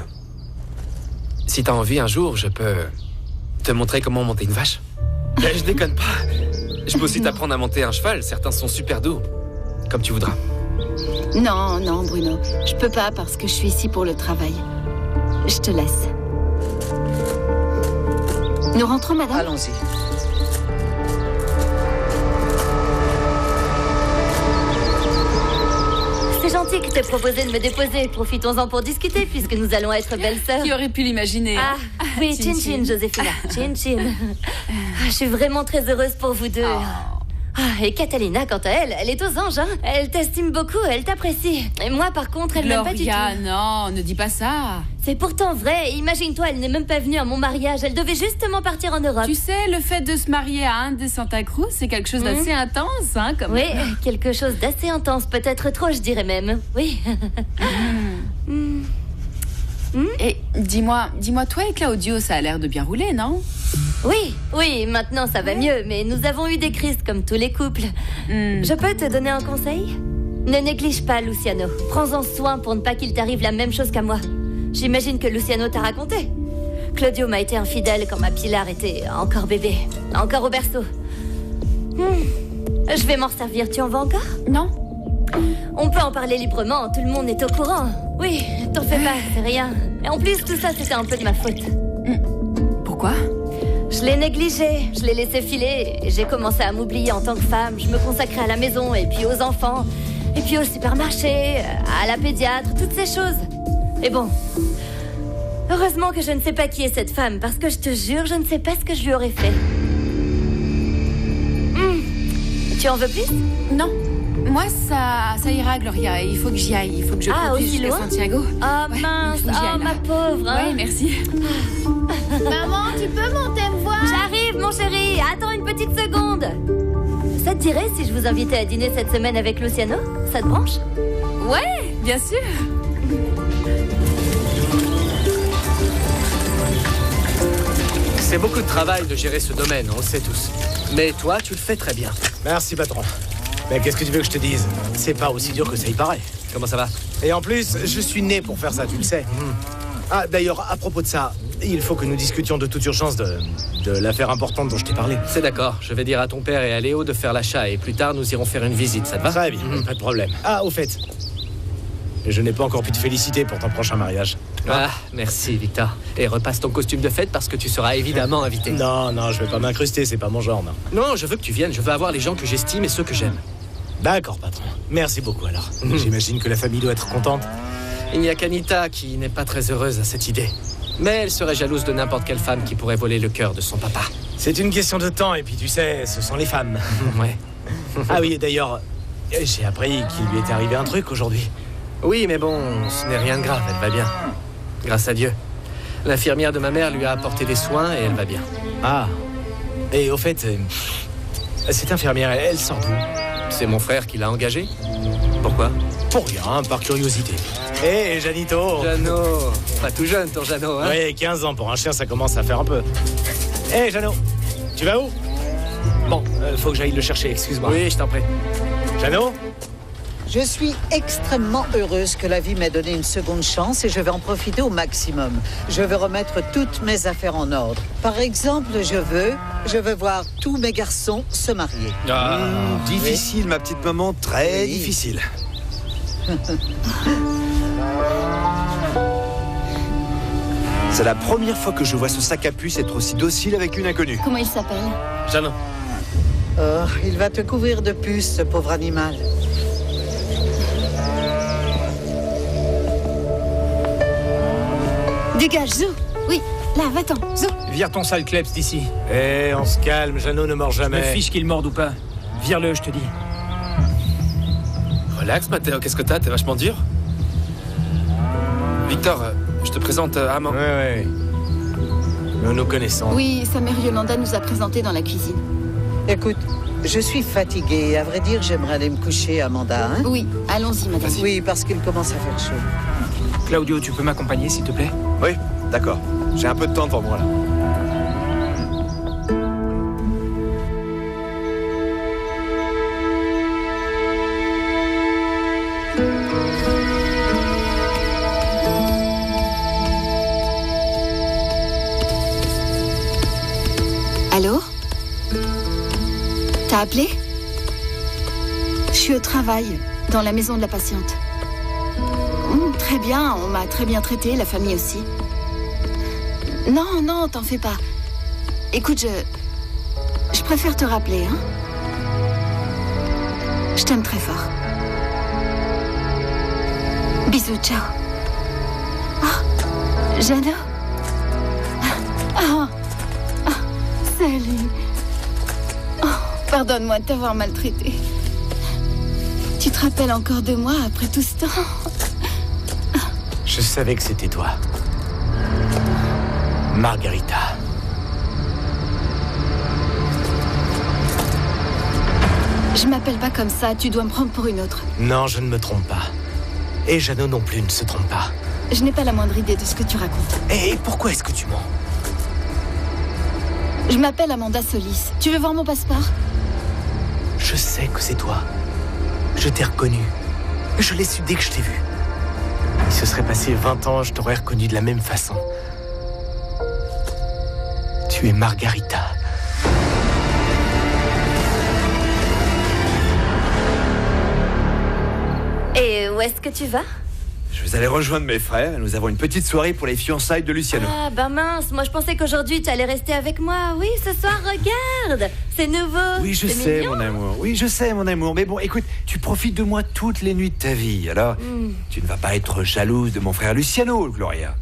si t'as envie, un jour, je peux te montrer comment monter une vache. Mais je déconne pas. Je peux aussi t'apprendre à monter un cheval. Certains sont super doux. Comme tu voudras. Non, Bruno. Je peux pas parce que je suis ici pour le travail. Je te laisse. Nous rentrons, madame? Allons-y. C'est gentil que t'aies proposé de me déposer. Profitons-en pour discuter, puisque nous allons être belles-sœurs. Qui aurait pu l'imaginer? Ah, oui, Chin Chin, Joséphina. Chin. Je suis vraiment très heureuse pour vous deux. Ah, et Catalina, quant à elle, elle est aux anges, hein. Elle t'estime beaucoup, elle t'apprécie. Et moi, par contre, elle m'aime pas du tout. Gloria, non, ne dis pas ça. C'est pourtant vrai. Imagine-toi, elle n'est même pas venue à mon mariage. Elle devait justement partir en Europe. Tu sais, le fait de se marier à Anne de Santa Cruz, c'est quelque chose d'assez intense, hein, quand Oui, même. quelque chose d'assez intense, peut-être trop, je dirais même. Oui. Et dis-moi, toi et Claudio, ça a l'air de bien rouler, non? Oui, maintenant ça va mieux, mais nous avons eu des crises comme tous les couples. Je peux te donner un conseil? Ne néglige pas Luciano. Prends-en soin pour ne pas qu'il t'arrive la même chose qu'à moi. J'imagine que Luciano t'a raconté. Claudio m'a été infidèle quand ma Pilar était encore bébé, encore au berceau. Je vais m'en servir, tu en veux encore? Non. On peut en parler librement, tout le monde est au courant. Oui, t'en fais pas, c'est rien. Et en plus, tout ça, c'était un peu de ma faute. Pourquoi? Je l'ai négligé, je l'ai laissé filer. Et j'ai commencé à m'oublier en tant que femme. Je me consacrais à la maison, et puis aux enfants, et puis au supermarché, à la pédiatre, toutes ces choses. Et bon, heureusement que je ne sais pas qui est cette femme, parce que je te jure, je ne sais pas ce que je lui aurais fait. Tu en veux plus? Non. Moi, ça ira, Gloria. Il faut que j'y aille. Il faut que je conduise aussi jusqu'à loin? Santiago. Ah mince, ma pauvre. Hein? Oui, merci. Maman, tu peux monter me voir? J'arrive, mon chéri. Attends une petite seconde. Ça Ça te dirait si je vous invitais à dîner cette semaine avec Luciano? Ça te branche? Ouais, bien sûr. C'est beaucoup de travail de gérer ce domaine, on le sait tous. Mais toi, tu le fais très bien. Merci, patron. Mais qu'est-ce que tu veux que je te dise? C'est pas aussi dur que ça y paraît. Comment ça va? Et en plus, je suis né pour faire ça, tu le sais. Ah, d'ailleurs, à propos de ça, il faut que nous discutions de toute urgence de l'affaire importante dont je t'ai parlé. C'est d'accord. Je vais dire à ton père et à Léo de faire l'achat et plus tard, nous irons faire une visite, ça te va? Très bien, pas de problème. Ah, au fait, je n'ai pas encore pu te féliciter pour ton prochain mariage. Ah, merci, Victor. Et repasse ton costume de fête parce que tu seras évidemment invité. Non, je vais pas m'incruster, c'est pas mon genre, non. Non, je veux que tu viennes. Je veux avoir les gens que j'estime et ceux que j'aime. D'accord, patron. Merci beaucoup, alors. J'imagine que la famille doit être contente. Il n'y a qu'Anita qui n'est pas très heureuse à cette idée. Mais elle serait jalouse de n'importe quelle femme qui pourrait voler le cœur de son papa. C'est une question de temps, et puis tu sais, ce sont les femmes. Ouais. Ah oui, et d'ailleurs, j'ai appris qu'il lui était arrivé un truc aujourd'hui. Oui, mais bon, ce n'est rien de grave, elle va bien. Grâce à Dieu. L'infirmière de ma mère lui a apporté des soins et elle va bien. Ah. Et au fait, cette infirmière, elle sort d'où? C'est mon frère qui l'a engagée. Pourquoi? Pour rien, par curiosité. Hé, Janito! Jeannot! Pas tout jeune, ton Jeannot, hein? Oui, 15 ans. Pour un chien, ça commence à faire un peu. Hé, Jeannot! Tu vas où? Bon, faut que j'aille le chercher, excuse-moi. Oui, je t'en prie. Jeannot? Je suis extrêmement heureuse que la vie m'ait donné une seconde chance et je vais en profiter au maximum. Je veux remettre toutes mes affaires en ordre. Par exemple, je veux voir tous mes garçons se marier. Difficile, ma petite maman, très difficile. C'est la première fois que je vois ce sac à puce être aussi docile avec une inconnue. Comment il s'appelle? Jeannot. Oh, il va te couvrir de puces, ce pauvre animal. Dégage, Zou! Oui, là, va-t'en, Zou! Vire ton sale kleps d'ici. Hé, on se calme, Jeannot ne mord jamais. Je me fiche qu'il morde ou pas. Vire-le, je te dis. Relax, Matteo, qu'est-ce que t'as? T'es vachement dur. Victor, je te présente Armand. Ouais. Nous nous connaissons. Oui, sa mère Yolanda nous a présentés dans la cuisine. Écoute, je suis fatiguée et à vrai dire, j'aimerais aller me coucher, Amanda, hein? Oui, allons-y, madame. Oui, parce qu'il commence à faire chaud. Claudio, tu peux m'accompagner, s'il te plaît? Oui, d'accord. J'ai un peu de temps devant moi, là. Allô? T'as appelé? Je suis au travail, dans la maison de la patiente. Très bien, on m'a très bien traitée, la famille aussi. Non, t'en fais pas. Écoute, je préfère te rappeler, hein? Je t'aime très fort. Bisous, ciao. Oh, Jeannot. Salut. Oh, pardonne-moi de t'avoir maltraité. Tu te rappelles encore de moi après tout ce temps? Je savais que c'était toi. Margarita. Je m'appelle pas comme ça, tu dois me prendre pour une autre. Non, je ne me trompe pas. Et Jeannot non plus ne se trompe pas. Je n'ai pas la moindre idée de ce que tu racontes. Et pourquoi est-ce que tu mens? Je m'appelle Amanda Solis. Tu veux voir mon passeport? Je sais que c'est toi. Je t'ai reconnu. Je l'ai su dès que je t'ai vu. Il se serait passé 20 ans, je t'aurais reconnu de la même façon. Tu es Margarita. Et où est-ce que tu vas? Je vais aller rejoindre mes frères et nous avons une petite soirée pour les fiançailles de Luciano. Ah, ben mince, moi je pensais qu'aujourd'hui tu allais rester avec moi. Oui, ce soir, regarde, c'est nouveau. Oui, je sais, mignon. mon amour. Oui, je sais, mon amour. Mais bon, écoute, tu profites de moi toutes les nuits de ta vie. Alors, tu ne vas pas être jalouse de mon frère Luciano, Gloria.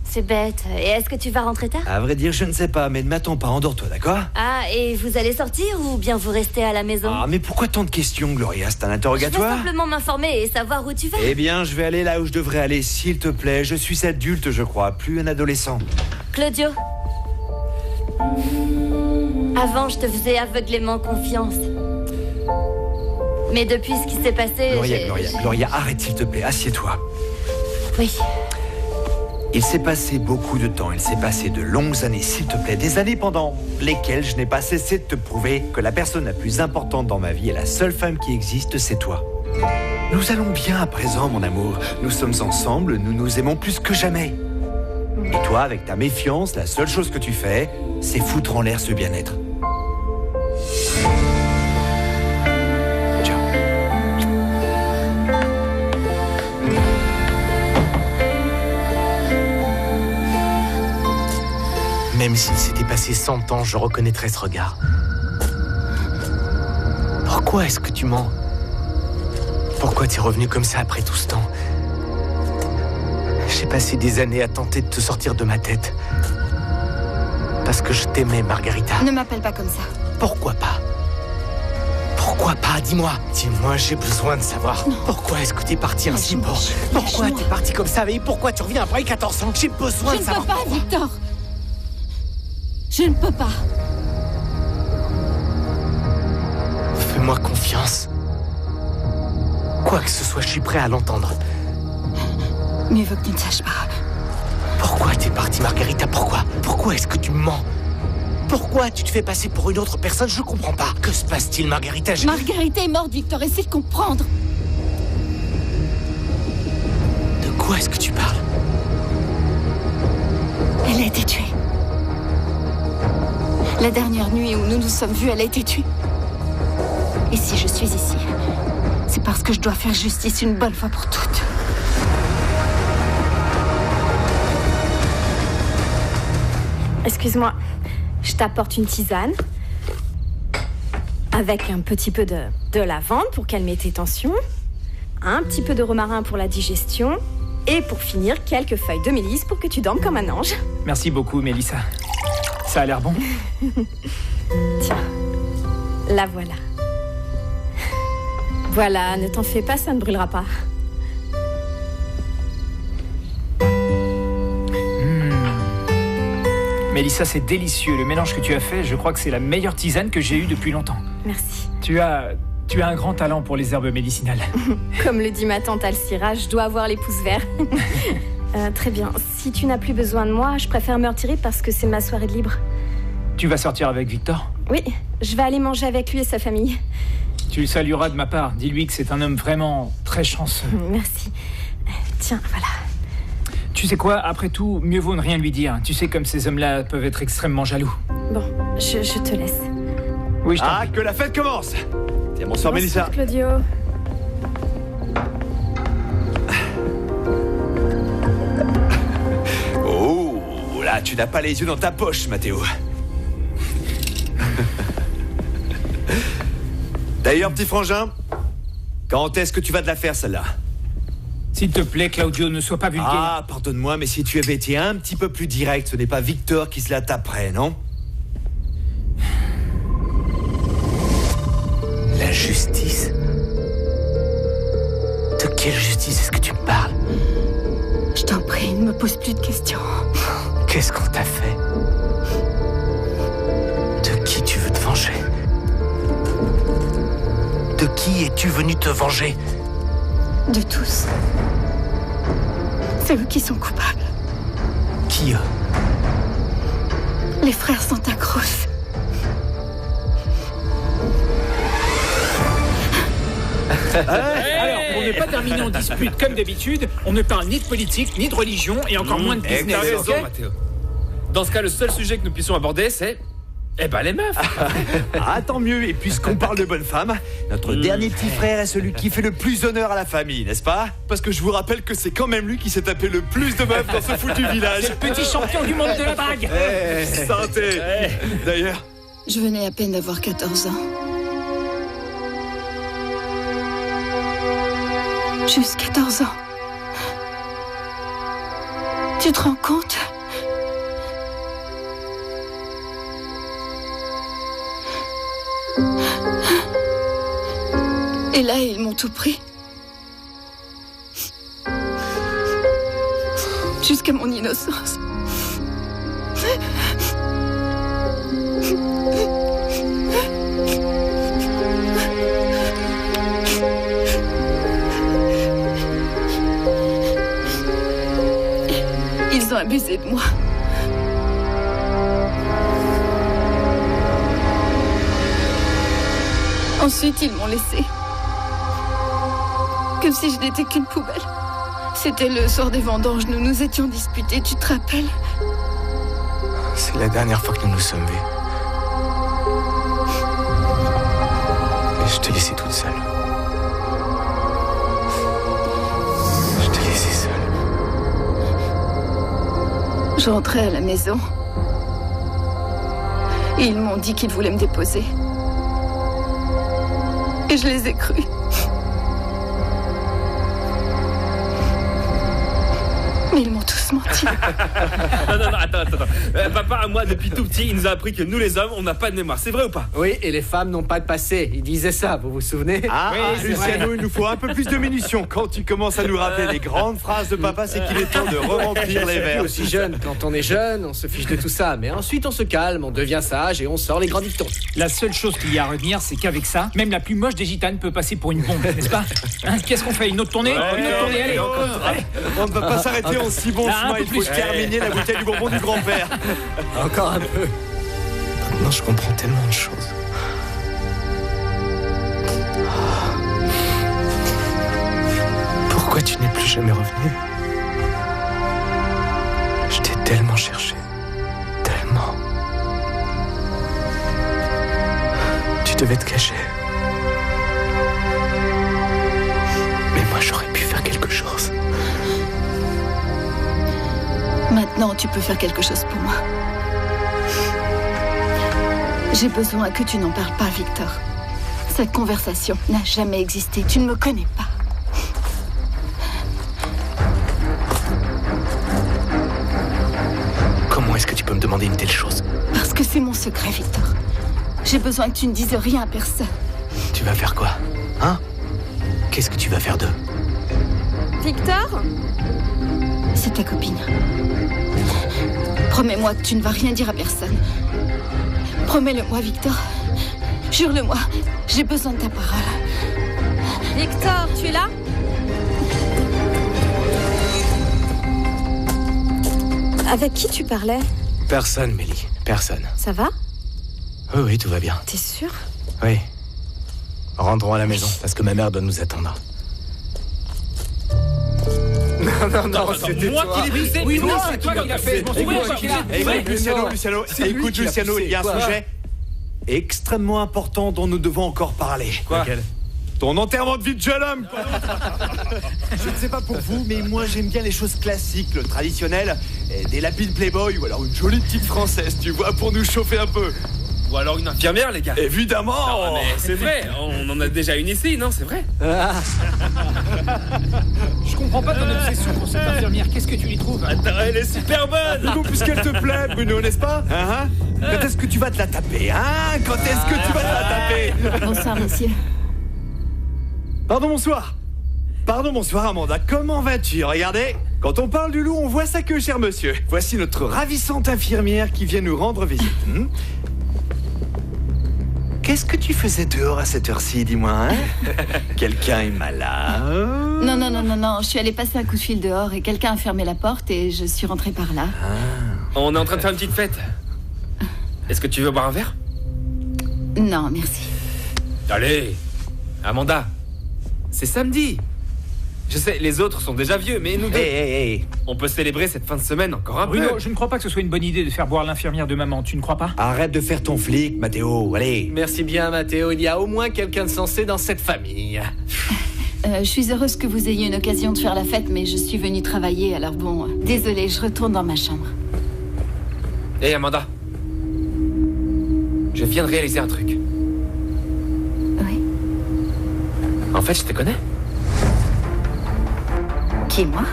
C'est bête. Et est-ce que tu vas rentrer tard? À vrai dire, je ne sais pas, mais ne m'attends pas, endors-toi, d'accord? Ah, et vous allez sortir ou bien vous restez à la maison? Ah, mais pourquoi tant de questions, Gloria? C'est un interrogatoire? Je veux simplement m'informer et savoir où tu vas. Eh bien, je vais aller là où je devrais aller, s'il te plaît. Je suis adulte, je crois, plus un adolescent. Claudio. Avant, je te faisais aveuglément confiance. Mais depuis ce qui s'est passé... Gloria, arrête s'il te plaît, assieds-toi. Oui. Il s'est passé beaucoup de temps, il s'est passé de longues années, s'il te plaît, des années pendant lesquelles je n'ai pas cessé de te prouver que la personne la plus importante dans ma vie et la seule femme qui existe, c'est toi. Nous allons bien à présent, mon amour. Nous sommes ensemble, nous nous aimons plus que jamais. Et toi, avec ta méfiance, la seule chose que tu fais, c'est foutre en l'air ce bien-être. Même s'il s'était passé 100 ans, je reconnaîtrais ce regard. Pourquoi est-ce que tu mens? Pourquoi t'es revenu comme ça après tout ce temps? J'ai passé des années à tenter de te sortir de ma tête. Parce que je t'aimais, Margarita. Ne m'appelle pas comme ça. Pourquoi pas? Pourquoi pas? Dis-moi. Dis-moi, j'ai besoin de savoir. Non. Pourquoi est-ce que t'es parti ainsi? Pourquoi t'es parti comme ça? Et pourquoi tu reviens après 14 ans? J'ai besoin de savoir. Je ne peux pas, Victor. Je ne peux pas. Fais-moi confiance. Quoi que ce soit, je suis prêt à l'entendre. Mieux vaut que tu ne saches pas. Pourquoi t'es parti, Margarita? Pourquoi est-ce que tu mens? Pourquoi tu te fais passer pour une autre personne? Je comprends pas. Que se passe-t-il, Margarita? Margarita est morte, Victor. Essaie de comprendre. De quoi est-ce que tu parles? Elle a été tuée. La dernière nuit où nous nous sommes vus, elle a été tuée. Et si je suis ici, c'est parce que je dois faire justice une bonne fois pour toutes. Excuse-moi, je t'apporte une tisane avec un petit peu de lavande pour calmer tes tensions, un petit peu de romarin pour la digestion et pour finir, quelques feuilles de mélisse pour que tu dormes comme un ange. Merci beaucoup, Mélissa. Ça a l'air bon. Tiens, la voilà. Voilà, ne t'en fais pas, ça ne brûlera pas. Mélissa, c'est délicieux. Le mélange que tu as fait, je crois que c'est la meilleure tisane que j'ai eue depuis longtemps. Merci. Tu as un grand talent pour les herbes médicinales. Comme le dit ma tante Alcira, je dois avoir les pouces verts. Très bien. Si tu n'as plus besoin de moi, je préfère me retirer parce que c'est ma soirée de libre. Tu vas sortir avec Victor? Oui, je vais aller manger avec lui et sa famille. Tu le salueras de ma part. Dis-lui que c'est un homme vraiment très chanceux. Merci. Tiens, voilà. Tu sais quoi? Après tout, mieux vaut ne rien lui dire. Tu sais comme ces hommes-là peuvent être extrêmement jaloux. Bon, je te laisse. Oui, je t'en prie. Que la fête commence! Tiens, bonsoir, Mélissa. Claudio. Oh, là, tu n'as pas les yeux dans ta poche, Mathéo. D'ailleurs, petit frangin, quand est-ce que tu vas te la faire, celle-là? S'il te plaît, Claudio, ne sois pas vulgaire. Ah, pardonne-moi, mais si tu avais été un petit peu plus direct, ce n'est pas Victor qui se la taperait, non? La justice? De quelle justice est-ce que tu me parles? Je t'en prie, ne me pose plus de questions. Qu'est-ce qu'on t'a fait? De qui tu veux te venger? De qui es-tu venu te venger? De tous. C'est eux qui sont coupables. Qui eux? Les frères Santa Cruz. Alors, on n'est pas terminé en dispute comme d'habitude. On ne parle ni de politique, ni de religion, et encore moins de business. T'as raison, Mathéo. Dans ce cas, le seul sujet que nous puissions aborder, c'est... Eh ben, les meufs. Ah, tant mieux. Et puisqu'on parle de bonnes femmes, notre dernier petit frère est celui qui fait le plus honneur à la famille, n'est-ce pas? Parce que je vous rappelle que c'est quand même lui qui s'est tapé le plus de meufs dans ce foutu village. C'est le petit champion du monde de la drague. Santé. D'ailleurs... Je venais à peine d'avoir 14 ans. Juste 14 ans. Tu te rends compte? Et là, ils m'ont tout pris. Jusqu'à mon innocence. abusé de moi. Ensuite, ils m'ont laissée. Comme si je n'étais qu'une poubelle. C'était le soir des vendanges, nous nous étions disputés, tu te rappelles? C'est la dernière fois que nous nous sommes vus. Et je t'ai laissée toute seule. Je t'ai laissée seule. Je rentrais à la maison. Et ils m'ont dit qu'ils voulaient me déposer. Et je les ai crus. Mais ils m'ont tous menti. Non, attends. Papa, moi, depuis tout petit, il nous a appris que nous, les hommes, on n'a pas de mémoire. C'est vrai ou pas? Oui, et les femmes n'ont pas de passé. Il disait ça, vous vous souvenez? Luciano, il nous faut un peu plus de munitions. Quand tu commences à nous rappeler les grandes phrases de papa, c'est qu'il est temps de re-remplir les verres. Aussi jeune, quand on est jeune, on se fiche de tout ça. Mais ensuite, on se calme, on devient sage et on sort les grands dictons. La seule chose qu'il y a à retenir, c'est qu'avec ça, même la plus moche des gitanes peut passer pour une bombe, n'est-ce pas? Hein, qu'est-ce qu'on fait? Une autre tournée? Une autre tournée, allez. On ne va pas s'arrêter en si bon chemin. Il faut terminer la bouteille du bonbon du grand-père. Encore un peu. Maintenant, je comprends tellement de choses. Pourquoi tu n'es plus jamais revenu? Je t'ai tellement cherché. Tellement. Tu devais te cacher. Mais moi, j'aurais pu faire quelque chose. Maintenant, tu peux faire quelque chose pour moi. J'ai besoin que tu n'en parles pas, Victor. Cette conversation n'a jamais existé. Tu ne me connais pas. Comment est-ce que tu peux me demander une telle chose? Parce que c'est mon secret, Victor. J'ai besoin que tu ne dises rien à personne. Tu vas faire quoi? Hein? Qu'est-ce que tu vas faire d'eux? Victor? C'est ta copine. Promets-moi que tu ne vas rien dire à personne. Promets-le-moi, Victor. Jure-le-moi. J'ai besoin de ta parole. Victor, tu es là? Avec qui tu parlais? Personne, Mélie. Personne. Ça va? Oui, tout va bien. T'es sûr? Oui. Rentrons à la maison, parce que ma mère doit nous attendre. Non, c'était moi toi. qui l'ai poussé. Oui, non, c'est toi qui l'as fait. Luciano, écoute, Luciano, il y a un sujet extrêmement important dont nous devons encore parler. Quoi? Ton enterrement de vie de jeune homme. Je ne sais pas pour vous, mais moi j'aime bien les choses classiques, le traditionnel, et des lapides Playboy ou alors une jolie petite française, tu vois, pour nous chauffer un peu. Ou alors une infirmière, les gars. Évidemment. Non, mais c'est vrai, on en a déjà une ici, non? C'est vrai. Je comprends pas ton obsession pour cette infirmière. Qu'est-ce que tu lui trouves? Attends, elle est super bonne. Bon, puisqu'elle te plaît, Bruno, n'est-ce pas? Quand est-ce que tu vas te la taper, hein? Quand est-ce que tu vas te la taper? Bonsoir, monsieur. Pardon, bonsoir. Pardon, bonsoir, Amanda. Comment vas-tu? Regardez, quand on parle du loup, on voit sa queue, cher monsieur. Voici notre ravissante infirmière qui vient nous rendre visite. Qu'est-ce que tu faisais dehors à cette heure-ci, dis-moi, hein? Quelqu'un est malade? Non. Je suis allée passer un coup de fil dehors et quelqu'un a fermé la porte et je suis rentrée par là. On est en train de faire une petite fête. Est-ce que tu veux boire un verre? Non, merci. Allez, Amanda, c'est samedi. Je sais, les autres sont déjà vieux, mais nous deux, on peut célébrer cette fin de semaine encore un peu. Bruno, je ne crois pas que ce soit une bonne idée de faire boire l'infirmière de maman, tu ne crois pas? Arrête de faire ton flic, Mathéo, allez. Merci bien, Mathéo. Il y a au moins quelqu'un de sensé dans cette famille. Je suis heureuse que vous ayez une occasion de faire la fête, mais je suis venue travailler, alors bon, désolée, je retourne dans ma chambre. Hé, Amanda. Je viens de réaliser un truc. Oui. En fait, je te connais. Qui, moi?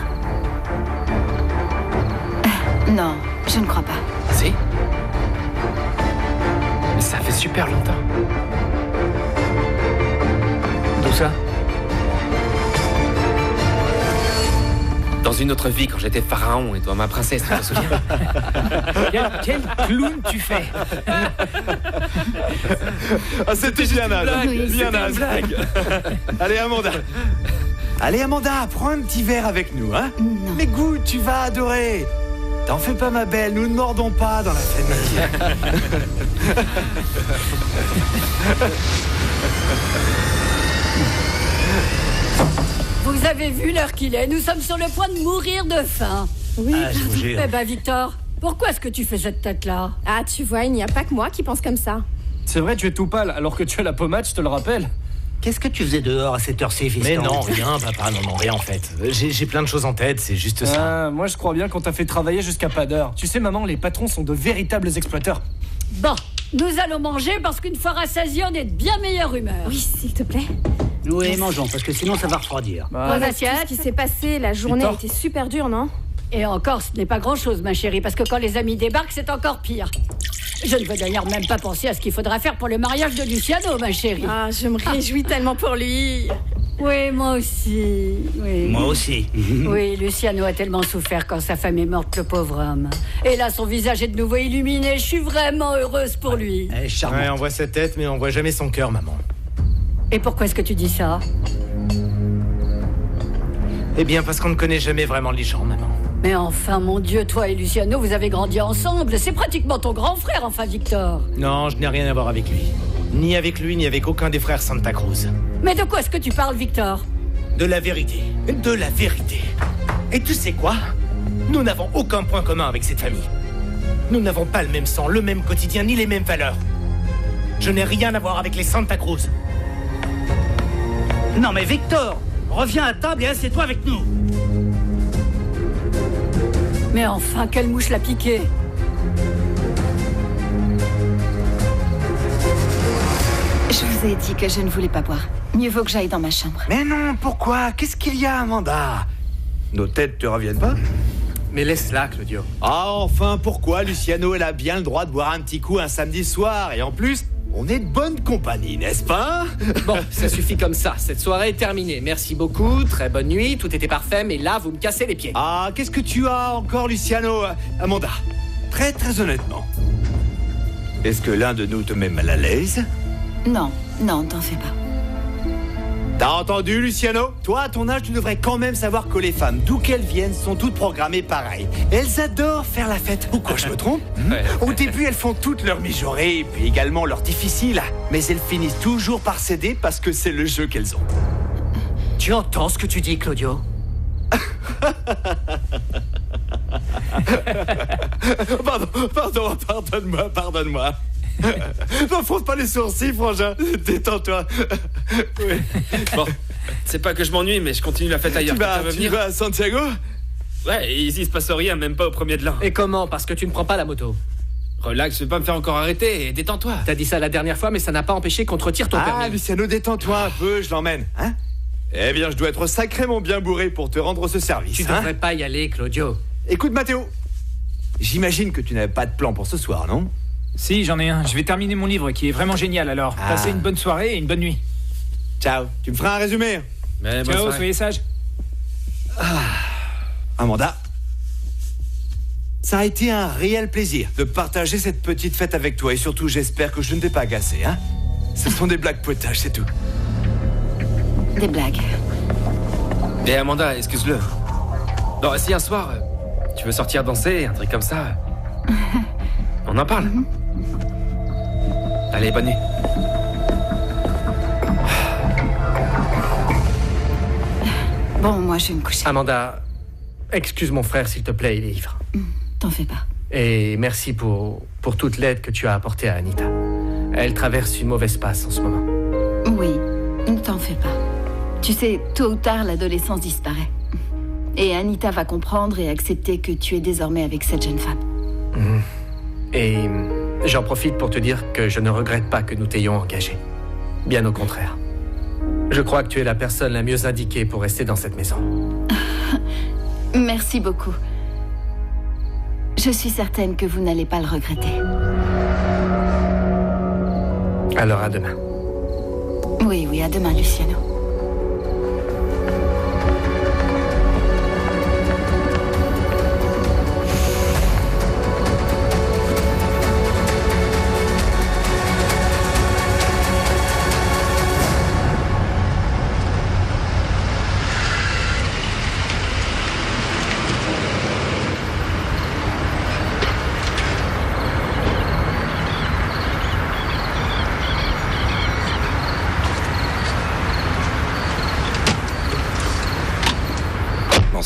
Non, je ne crois pas. Si. Mais ça fait super longtemps. D'où ça? Dans une autre vie, quand j'étais pharaon et toi ma princesse, tu te souviens? Quel clown tu fais? Ah, c'était bien naze. Bien naze. Allez, Amanda, prends un petit verre avec nous, hein? Non. Mais goûte, tu vas adorer. T'en fais pas, ma belle, nous ne mordons pas dans la famille. Vous avez vu l'heure qu'il est. Nous sommes sur le point de mourir de faim. Oui. Ah, je vous jure. Eh ben, Victor, pourquoi est-ce que tu fais cette tête-là? Ah, tu vois, il n'y a pas que moi qui pense comme ça. C'est vrai, tu es tout pâle, alors que tu as la pommade, je te le rappelle. Qu'est-ce que tu faisais dehors à cette heure-ci, fiston? Mais non, rien, papa, non, rien en fait. J'ai plein de choses en tête, c'est juste ça. Moi, je crois bien qu'on t'a fait travailler jusqu'à pas d'heure. Tu sais, maman, les patrons sont de véritables exploiteurs. Bon, nous allons manger parce qu'une fois rassasiés, on est de bien meilleure humeur. Oui, s'il te plaît. Oui, mangeons, parce que sinon ça va refroidir. Bon, Avec assiette. tout ce qui s'est passé, la journée a été super dure, non? Et encore, ce n'est pas grand-chose, ma chérie, parce que quand les amis débarquent, c'est encore pire. Je ne veux d'ailleurs même pas penser à ce qu'il faudra faire pour le mariage de Luciano, ma chérie. Ah, je me réjouis tellement pour lui. Oui, moi aussi. Oui. Moi aussi. Oui, Luciano a tellement souffert quand sa femme est morte, le pauvre homme. Et là, son visage est de nouveau illuminé. Je suis vraiment heureuse pour lui. Elle est charmante. Ouais, on voit sa tête, mais on voit jamais son cœur, maman. Et pourquoi est-ce que tu dis ça? Eh bien, parce qu'on ne connaît jamais vraiment les gens, maman. Mais enfin, mon Dieu, toi et Luciano, vous avez grandi ensemble. C'est pratiquement ton grand frère, enfin, Victor. Non, je n'ai rien à voir avec lui. Ni avec lui, ni avec aucun des frères Santa Cruz. Mais de quoi est-ce que tu parles, Victor? De la vérité. De la vérité. Et tu sais quoi? Nous n'avons aucun point commun avec cette famille. Nous n'avons pas le même sang, le même quotidien, ni les mêmes valeurs. Je n'ai rien à voir avec les Santa Cruz. Non mais Victor, reviens à table et assieds-toi avec nous. Mais enfin, quelle mouche l'a piqué? Je vous ai dit que je ne voulais pas boire. Mieux vaut que j'aille dans ma chambre. Mais non, pourquoi? Qu'est-ce qu'il y a, Amanda? Nos têtes te reviennent pas? Mais laisse-la, Claudio. Ah, enfin, pourquoi? Luciano, elle a bien le droit de boire un petit coup un samedi soir. Et en plus, on est de bonne compagnie, n'est-ce pas? Bon, ça suffit comme ça. Cette soirée est terminée. Merci beaucoup, très bonne nuit, tout était parfait, mais là, vous me cassez les pieds. Ah, qu'est-ce que tu as encore, Luciano? Amanda, très très honnêtement, est-ce que l'un de nous te met mal à l'aise? Non, non, t'en fais pas. T'as entendu, Luciano? Toi, à ton âge, tu devrais quand même savoir que les femmes, d'où qu'elles viennent, sont toutes programmées pareil. Elles adorent faire la fête. Ou quoi, je me trompe? Au début, elles font toutes leurs mijaurées, puis également leurs difficiles. Mais elles finissent toujours par céder parce que c'est le jeu qu'elles ont. Tu entends ce que tu dis, Claudio? Pardonne-moi. Ne fronce pas les sourcils, frangin. Détends-toi. Oui. Bon, c'est pas que je m'ennuie, mais je continue la fête ailleurs. Tu vas à Santiago? Ouais, et ici il se passe rien, même pas au premier de l'an. Et comment? Parce que tu ne prends pas la moto. Relax, je vais pas me faire encore arrêter, et détends-toi. T'as dit ça la dernière fois, mais ça n'a pas empêché qu'on te retire ton permis. Ah, Luciano, détends-toi un peu, je l'emmène. Hein? Eh bien, je dois être sacrément bien bourré pour te rendre ce service. Tu devrais pas y aller, Claudio. Écoute, Mathéo. J'imagine que tu n'avais pas de plan pour ce soir, non? Si, j'en ai un. Je vais terminer mon livre qui est vraiment génial, alors. Passez une bonne soirée et une bonne nuit. Ciao. Tu me feras un résumé? Ciao, soyez sages. Amanda, ça a été un réel plaisir de partager cette petite fête avec toi. Et surtout, j'espère que je ne t'ai pas agacé, hein? Ce sont des blagues potages, c'est tout. Des blagues. Et Amanda, excuse-le. Non, si un soir, tu veux sortir danser, un truc comme ça, on en parle. Allez, bonne nuit. Bon, moi, je vais me coucher. Amanda, excuse mon frère, s'il te plaît, il est ivre. T'en fais pas. Et merci pour toute l'aide que tu as apportée à Anita. Elle traverse une mauvaise passe en ce moment. Oui, ne t'en fais pas. Tu sais, tôt ou tard, l'adolescence disparaît. Et Anita va comprendre et accepter que tu es désormais avec cette jeune femme. Et j'en profite pour te dire que je ne regrette pas que nous t'ayons engagé. Bien au contraire. Je crois que tu es la personne la mieux indiquée pour rester dans cette maison. Merci beaucoup. Je suis certaine que vous n'allez pas le regretter. Alors à demain. Oui, à demain, Luciano.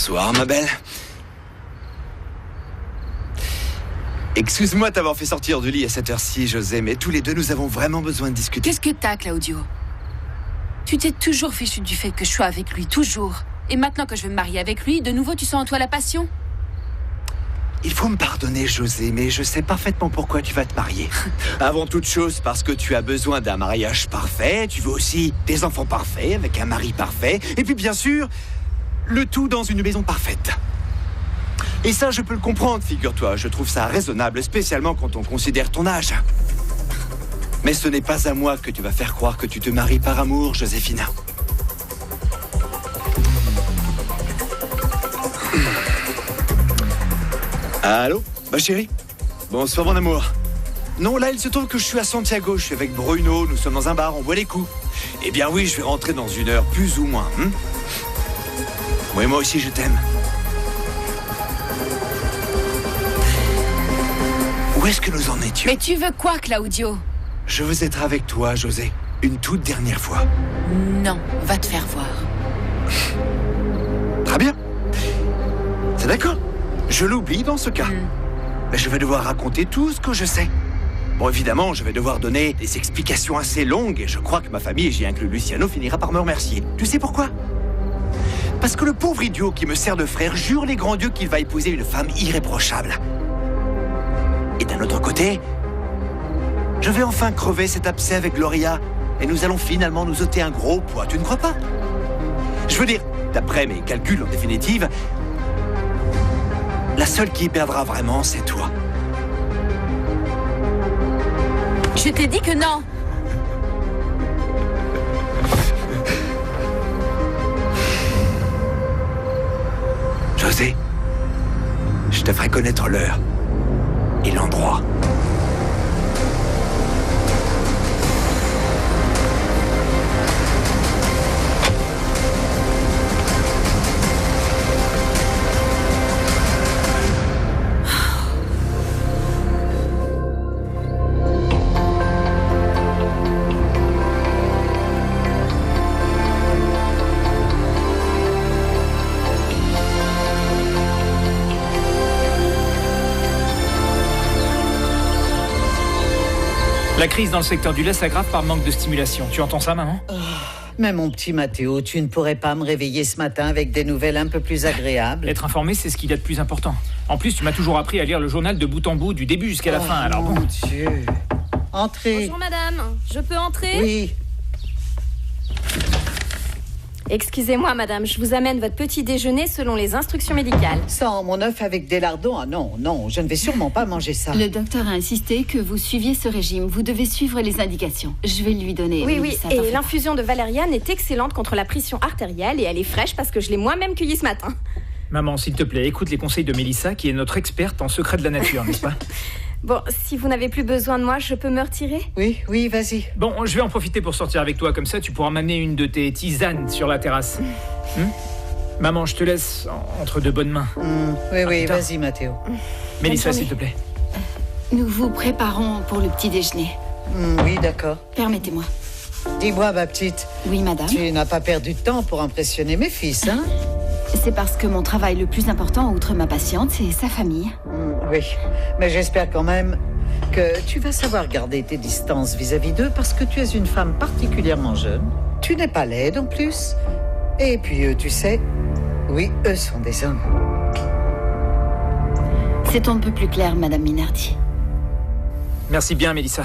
Bonsoir, ma belle. Excuse-moi de t'avoir fait sortir du lit à cette heure-ci, José, mais tous les deux, nous avons vraiment besoin de discuter. Qu'est-ce que t'as, Claudio? Tu t'es toujours fichu du fait que je sois avec lui, toujours. Et maintenant que je vais me marier avec lui, de nouveau, tu sens en toi la passion? Il faut me pardonner, José, mais je sais parfaitement pourquoi tu vas te marier. Avant toute chose, parce que tu as besoin d'un mariage parfait, tu veux aussi des enfants parfaits, avec un mari parfait, et puis bien sûr, le tout dans une maison parfaite. Et ça, je peux le comprendre, figure-toi. Je trouve ça raisonnable, spécialement quand on considère ton âge. Mais ce n'est pas à moi que tu vas faire croire que tu te maries par amour, Joséphina. Allô, ma chérie? Bonsoir, mon amour. Non, là, il se trouve que je suis à Santiago. Je suis avec Bruno, nous sommes dans un bar, on boit des coups. Eh bien oui, je vais rentrer dans 1 heure, plus ou moins. Oui, moi aussi, je t'aime. Où est-ce que nous en étions? Mais tu veux quoi, Claudio? Je veux être avec toi, José. Une toute dernière fois. Non, va te faire voir. Très bien. C'est d'accord. Je l'oublie dans ce cas. Mais je vais devoir raconter tout ce que je sais. Bon, évidemment, je vais devoir donner des explications assez longues et je crois que ma famille, et j'y inclus Luciano, finira par me remercier. Tu sais pourquoi? Parce que le pauvre idiot qui me sert de frère jure les grands dieux qu'il va épouser une femme irréprochable. Et d'un autre côté, je vais enfin crever cet abcès avec Gloria et nous allons finalement nous ôter un gros poids, tu ne crois pas? Je veux dire, d'après mes calculs en définitive, la seule qui y perdra vraiment, c'est toi. Je t'ai dit que non. José, je te ferai connaître l'heure et l'endroit. La crise dans le secteur du lait s'aggrave par manque de stimulation. Tu entends ça, maman? Mais mon petit Mathéo, tu ne pourrais pas me réveiller ce matin avec des nouvelles un peu plus agréables? Être informé, c'est ce qu'il y a de plus important. En plus, tu m'as toujours appris à lire le journal de bout en bout, du début jusqu'à la fin, alors bon. Mon Dieu. Entrez. Bonjour madame, je peux entrer? Oui. Excusez-moi madame, je vous amène votre petit déjeuner selon les instructions médicales. Sans mon œuf avec des lardons? Ah non, non, je ne vais sûrement pas manger ça. Le docteur a insisté que vous suiviez ce régime. Vous devez suivre les indications. Je vais lui donner... Oui, et l'infusion de valériane est excellente contre la pression artérielle et elle est fraîche parce que je l'ai moi-même cueillie ce matin. Maman, s'il te plaît, écoute les conseils de Mélissa, qui est notre experte en secret de la nature, n'est-ce pas? Bon, si vous n'avez plus besoin de moi, je peux me retirer? Oui, vas-y. Bon, je vais en profiter pour sortir avec toi, comme ça tu pourras m'amener une de tes tisanes sur la terrasse. Maman, je te laisse entre de bonnes mains. Oui, vas-y, Mathéo. Mélissa, s'il te plaît. Nous vous préparons pour le petit déjeuner. Oui, d'accord. Permettez-moi. Dis-moi, ma petite. Oui, madame. Tu n'as pas perdu de temps pour impressionner mes fils, hein? C'est parce que mon travail le plus important, outre ma patiente, c'est sa famille. Oui, mais j'espère quand même que tu vas savoir garder tes distances vis-à-vis d'eux parce que tu es une femme particulièrement jeune. Tu n'es pas laide en plus. Et puis, tu sais, oui, eux sont des hommes. C'est un peu plus clair, madame Minardi. Merci bien, Mélissa.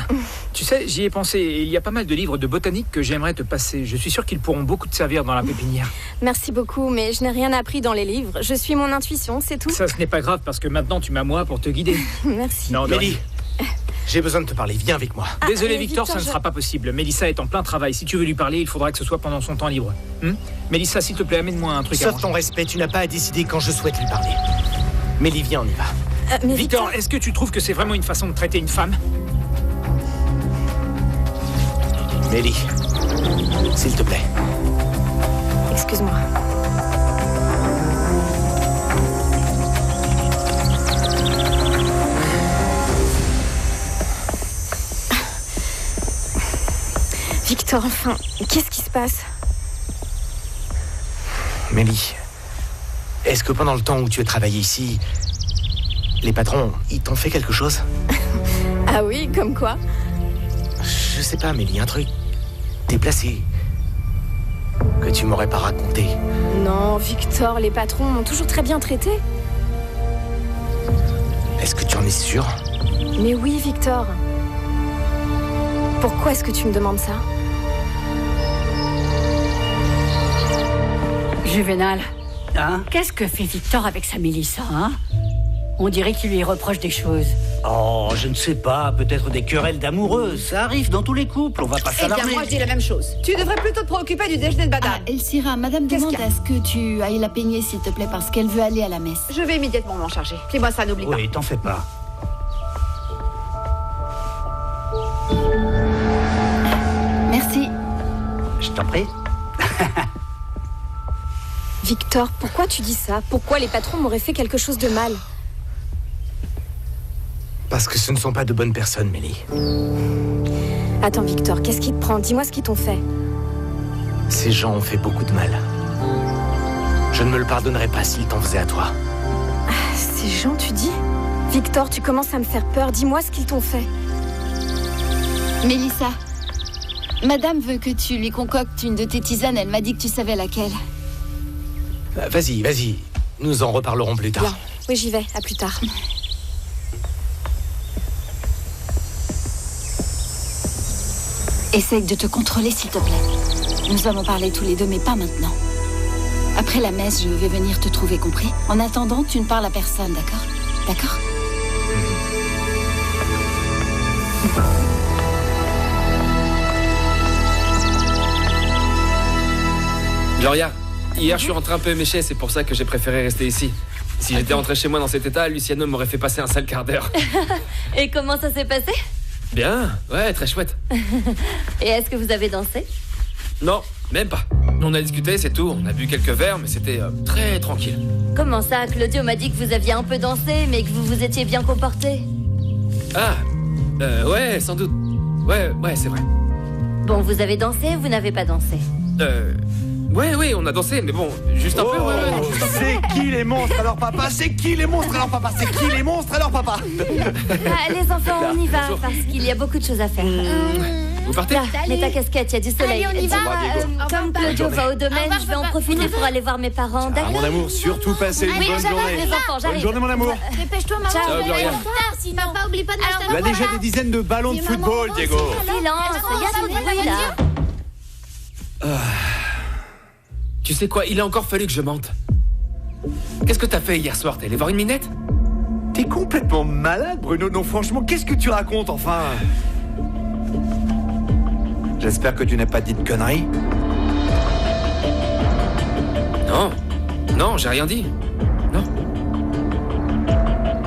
Tu sais, j'y ai pensé. Il y a pas mal de livres de botanique que j'aimerais te passer. Je suis sûr qu'ils pourront beaucoup te servir dans la pépinière. Merci beaucoup, mais je n'ai rien appris dans les livres. Je suis mon intuition, c'est tout. Ça, ce n'est pas grave, parce que maintenant, tu m'as moi pour te guider. Merci. Non, Mélie, j'ai besoin de te parler. Viens avec moi. Désolé, Victor, ça ne sera pas possible. Mélissa est en plein travail. Si tu veux lui parler, il faudra que ce soit pendant son temps libre. Mélissa, s'il te plaît, amène-moi un truc. Sauf ton respect, tu n'as pas à décider quand je souhaite lui parler. Mélie, viens, on y va. Mais Victor, est-ce que tu trouves que c'est vraiment une façon de traiter une femme? Mélie, s'il te plaît. Excuse-moi. Victor, enfin, qu'est-ce qui se passe? Mélie, Est-ce que pendant le temps où tu as travaillé ici, les patrons, ils t'ont fait quelque chose? Ah oui, comme quoi? Je sais pas, Mélie, un truc déplacé que tu m'aurais pas raconté. Non, Victor, les patrons m'ont toujours très bien traité. Est-ce que tu en es sûr? Mais oui, Victor. Pourquoi est-ce que tu me demandes ça? Juvénal, Hein? qu'est-ce que fait Victor avec sa Mélissa, hein? On dirait qu'il lui reproche des choses. Oh, je ne sais pas, peut-être des querelles d'amoureux. Ça arrive dans tous les couples, on va pas Eh bien, s'alarmer. moi, je dis la même chose. Tu devrais plutôt te préoccuper du déjeuner de madame. Elsira, madame demande à ce que tu ailles la peigner, s'il te plaît, parce qu'elle veut aller à la messe. Je vais immédiatement m'en charger. Fais-moi ça, n'oublie pas. Oui, t'en fais pas. Merci. Je t'en prie. Victor, pourquoi tu dis ça? Pourquoi les patrons m'auraient fait quelque chose de mal? Parce que ce ne sont pas de bonnes personnes, Mélie. Attends, Victor, qu'est-ce qui te prend? Dis-moi ce qu'ils t'ont fait. Ces gens ont fait beaucoup de mal. Je ne me le pardonnerais pas s'ils t'en faisaient à toi. Ces gens, tu dis? Victor, tu commences à me faire peur. Dis-moi ce qu'ils t'ont fait. Mélissa, madame veut que tu lui concoctes une de tes tisanes. Elle m'a dit que tu savais laquelle. Vas-y, vas-y. Nous en reparlerons plus tard. Bien. Oui, j'y vais. À plus tard. Essaye de te contrôler, s'il te plaît. Nous avons parlé tous les deux, mais pas maintenant. Après la messe, je vais venir te trouver, compris? En attendant, tu ne parles à personne, d'accord? D'accord? Gloria, hier je suis rentré un peu éméché, c'est pour ça que j'ai préféré rester ici. Si j'étais rentré chez moi dans cet état, Luciano m'aurait fait passer un sale quart d'heure. Et comment ça s'est passé? Bien, ouais, très chouette. Et est-ce que vous avez dansé? Non, même pas. On a discuté, c'est tout. On a bu quelques verres, mais c'était très tranquille. Comment ça? Claudio m'a dit que vous aviez un peu dansé, mais que vous vous étiez bien comporté. Ah, ouais, sans doute. Ouais, c'est vrai. Bon, vous avez dansé ou vous n'avez pas dansé? Ouais, on a dansé, mais bon, juste un peu, ouais. C'est qui les monstres alors, papa? C'est qui les monstres alors, papa? C'est qui les monstres alors, papa? Ah, les enfants, on y va, parce qu'il y a beaucoup de choses à faire. Vous partez? Là, mets ta casquette, il y a du soleil. Allez, on y va. Comme Claudio va au domaine, je vais en profiter pour aller voir mes parents, Ah, d'accord? mon amour, surtout passer une bonne journée. les enfants, j'arrive. Bonne journée, mon amour. Dépêche-toi, maman. Ciao, je vais Gloria. aller en retard, sinon. Papa, oublie pas de m'acheter Tu un as déjà chocolat. des dizaines de ballons de Mais football, maman, Diego. Silence, il y a du bruit là. Tu sais quoi, il a encore fallu que je mente. Qu'est-ce que t'as fait hier soir? T'es allé voir une minette? T'es complètement malade, Bruno. Non, franchement, qu'est-ce que tu racontes, enfin? J'espère que tu n'as pas dit de conneries. Non, j'ai rien dit. Non.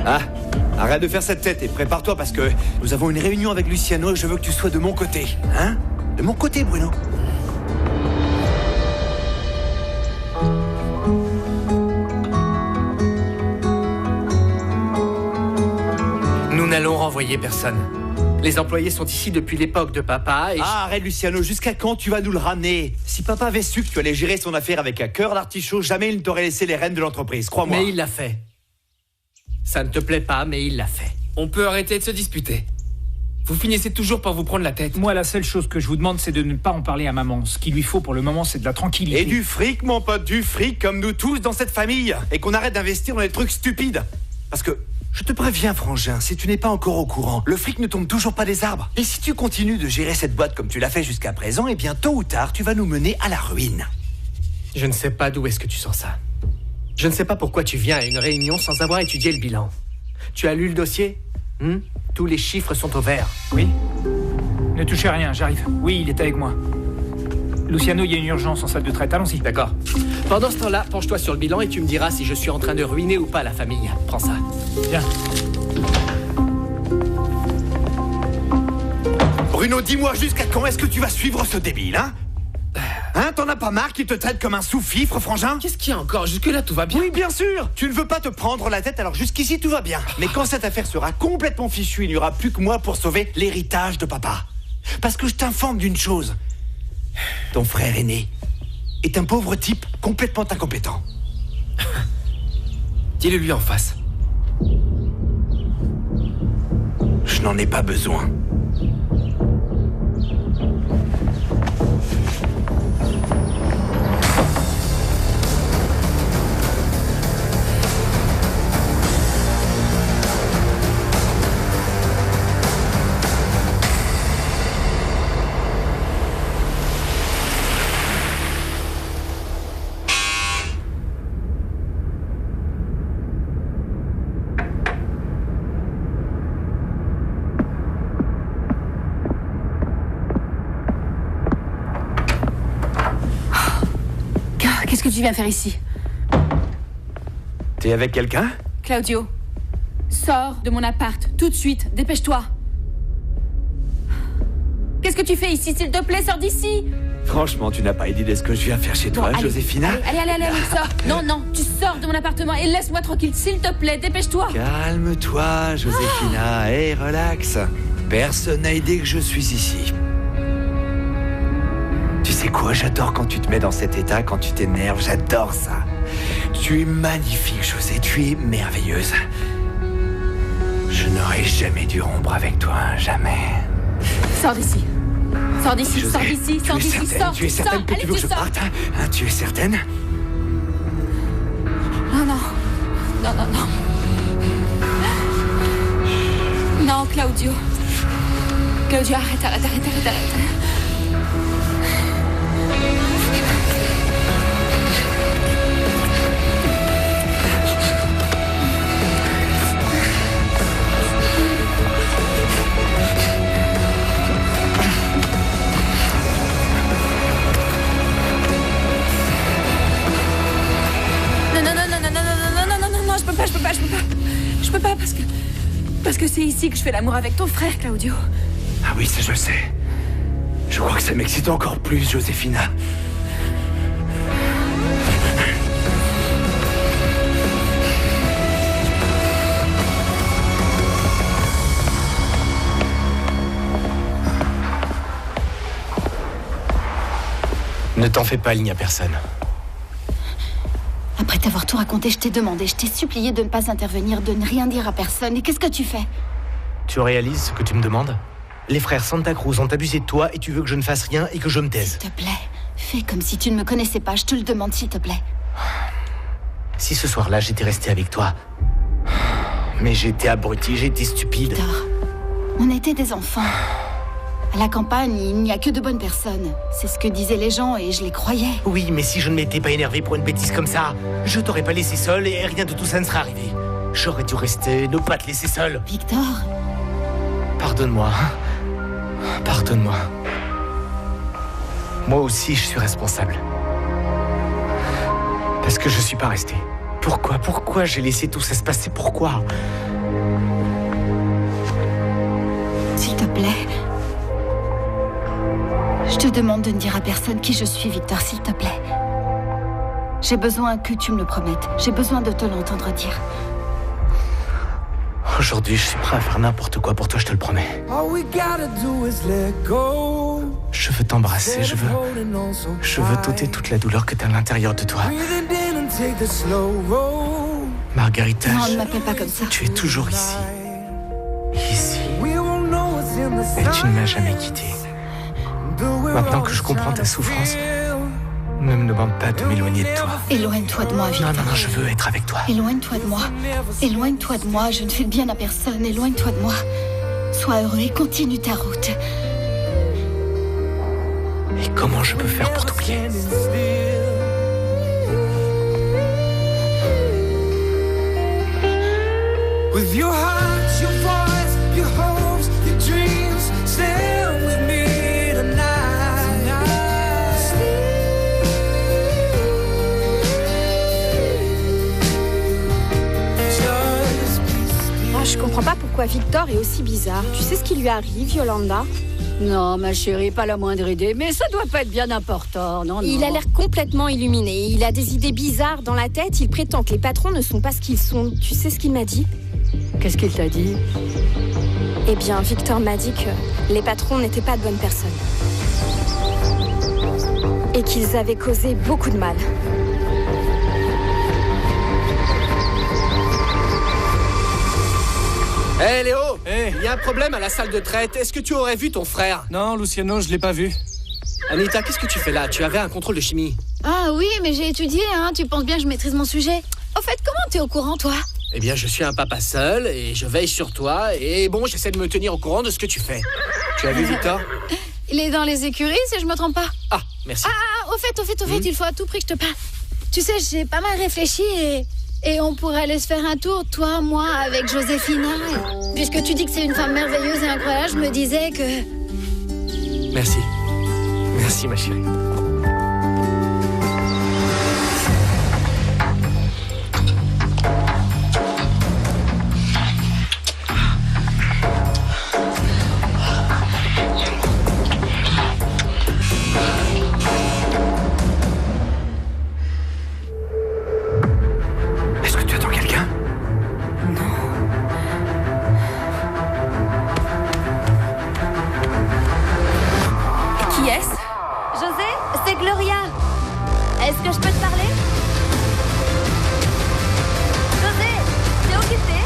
Ah, arrête de faire cette tête et prépare-toi parce que nous avons une réunion avec Luciano et je veux que tu sois de mon côté. Hein? De mon côté, Bruno. Nous n'allons renvoyer personne. Les employés sont ici depuis l'époque de papa et... Ah, arrête, Luciano, jusqu'à quand tu vas nous le ramener? Si papa avait su que tu allais gérer son affaire avec un cœur d'artichaut, jamais il ne t'aurait laissé les rênes de l'entreprise, crois-moi. Mais il l'a fait. Ça ne te plaît pas, mais il l'a fait. On peut arrêter de se disputer. Vous finissez toujours par vous prendre la tête. Moi, la seule chose que je vous demande, c'est de ne pas en parler à maman. Ce qu'il lui faut pour le moment, c'est de la tranquillité. Et du fric, mon pote, du fric, comme nous tous dans cette famille. Et qu'on arrête d'investir dans des trucs stupides. Parce que, je te préviens, frangin, si tu n'es pas encore au courant, le fric ne tombe toujours pas des arbres. Et si tu continues de gérer cette boîte comme tu l'as fait jusqu'à présent, eh bien, tôt ou tard, tu vas nous mener à la ruine. Je ne sais pas d'où est-ce que tu sens ça. Je ne sais pas pourquoi tu viens à une réunion sans avoir étudié le bilan. Tu as lu le dossier? Tous les chiffres sont au vert. Oui. Ne touchez à rien, j'arrive. Oui, il est avec moi. Luciano, il y a une urgence en salle de traite, allons-y. D'accord. Pendant ce temps-là, penche-toi sur le bilan et tu me diras si je suis en train de ruiner ou pas la famille. Prends ça. Bien. Bruno, dis-moi jusqu'à quand est-ce que tu vas suivre ce débile, hein? Hein, t'en as pas marre qu'il te traite comme un sous-fifre, frangin? Qu'est-ce qu'il y a encore? Jusque-là, tout va bien. Oui, bien sûr. Tu ne veux pas te prendre la tête, alors jusqu'ici, tout va bien. Mais quand cette affaire sera complètement fichue, il n'y aura plus que moi pour sauver l'héritage de papa. Parce que je t'informe d'une chose. Ton frère aîné est un pauvre type complètement incompétent. Dis-le-lui en face. Je n'en ai pas besoin. Qu'est-ce que tu viens faire ici? T'es avec quelqu'un? Claudio, sors de mon appart, tout de suite, dépêche-toi. Qu'est-ce que tu fais ici, s'il te plaît, sors d'ici. Franchement, tu n'as pas idée de ce que je viens faire chez toi, allez, Joséphina. Allez, sors. Non, tu sors de mon appartement et laisse-moi tranquille, s'il te plaît, dépêche-toi. Calme-toi, Joséphina. Hé, relax. Personne n'a idée que je suis ici. Tu sais quoi, j'adore quand tu te mets dans cet état, quand tu t'énerves, j'adore ça. Tu es magnifique, José, tu es merveilleuse. Je n'aurais jamais dû rompre avec toi, jamais. Sors d'ici. Sors d'ici, José, sors d'ici, sors d'ici, sors. Tu es certaine que tu veux que je parte, hein? Tu es certaine? Non. Non, Claudio. Claudio, arrête. Non, je peux pas parce que c'est ici que je fais l'amour avec ton frère, Claudio. Ah oui, ça je le sais. Je crois que ça m'excite encore plus, Joséphina. Ne t'en fais pas, il n'y a personne. Après t'avoir tout raconté, je t'ai demandé, je t'ai supplié de ne pas intervenir, de ne rien dire à personne. Et qu'est-ce que tu fais? Tu réalises ce que tu me demandes? Les frères Santa Cruz ont abusé de toi et tu veux que je ne fasse rien et que je me taise. S'il te plaît, fais comme si tu ne me connaissais pas, je te le demande, s'il te plaît. Si ce soir-là, j'étais resté avec toi... Mais j'étais abruti, j'étais stupide. Victor, on était des enfants. À la campagne, il n'y a que de bonnes personnes. C'est ce que disaient les gens et je les croyais. Oui, mais si je ne m'étais pas énervé pour une bêtise comme ça, je t'aurais pas laissé seul et rien de tout ça ne serait arrivé. J'aurais dû rester, ne pas te laisser seul. Victor. Pardonne-moi. Pardonne-moi. Moi aussi, je suis responsable. Parce que je suis pas resté. Pourquoi j'ai laissé tout ça se passer? Pourquoi? S'il te plaît... Je te demande de ne dire à personne qui je suis, Victor, s'il te plaît. J'ai besoin que tu me le promettes. J'ai besoin de te l'entendre dire. Aujourd'hui, je suis prêt à faire n'importe quoi pour toi, je te le promets. Je veux t'embrasser, je veux t'ôter toute la douleur que t'as à l'intérieur de toi. Margarita, non, ne m'appelle pas comme ça. Tu es toujours ici. Ici. Et tu ne m'as jamais quitté. Maintenant que je comprends ta souffrance, ne me demande pas de m'éloigner de toi. Éloigne-toi de moi, Victor. Non, je veux être avec toi. Éloigne-toi de moi. Éloigne-toi de moi, je ne fais de bien à personne. Éloigne-toi de moi. Sois heureux et continue ta route. Et comment je peux faire pour t'oublier? With your heart, your voice, your hopes, your dreams, stand with me. Je comprends pas pourquoi Victor est aussi bizarre. Tu sais ce qui lui arrive, Yolanda? Non, ma chérie, pas la moindre idée. Mais ça doit pas être bien important, non. Il a l'air complètement illuminé. Il a des idées bizarres dans la tête. Il prétend que les patrons ne sont pas ce qu'ils sont. Tu sais ce qu'il m'a dit? Qu'est-ce qu'il t'a dit? Eh bien, Victor m'a dit que les patrons n'étaient pas de bonnes personnes. Et qu'ils avaient causé beaucoup de mal. Hé Léo, il y a un problème à la salle de traite. Est-ce que tu aurais vu ton frère? Non, Luciano, je l'ai pas vu. Anita, qu'est-ce que tu fais là? Tu avais un contrôle de chimie. Ah oui, mais j'ai étudié, hein. Tu penses bien que je maîtrise mon sujet. Au fait, comment t'es au courant, toi? Eh bien, je suis un papa seul et je veille sur toi. Et bon, j'essaie de me tenir au courant de ce que tu fais. Tu as vu Victor? Il est dans les écuries, si je me trompe pas. Ah, merci. Ah, au fait, il faut à tout prix que je te parle. Tu sais, j'ai pas mal réfléchi et on pourrait aller se faire un tour, toi, moi, avec Joséphina. Puisque tu dis que c'est une femme merveilleuse et incroyable, je me disais que... Merci. Merci, ma chérie. Est-ce que tu attends quelqu'un? Qui est-ce? José, c'est Gloria. Est-ce que je peux te parler? José, t'es occupé?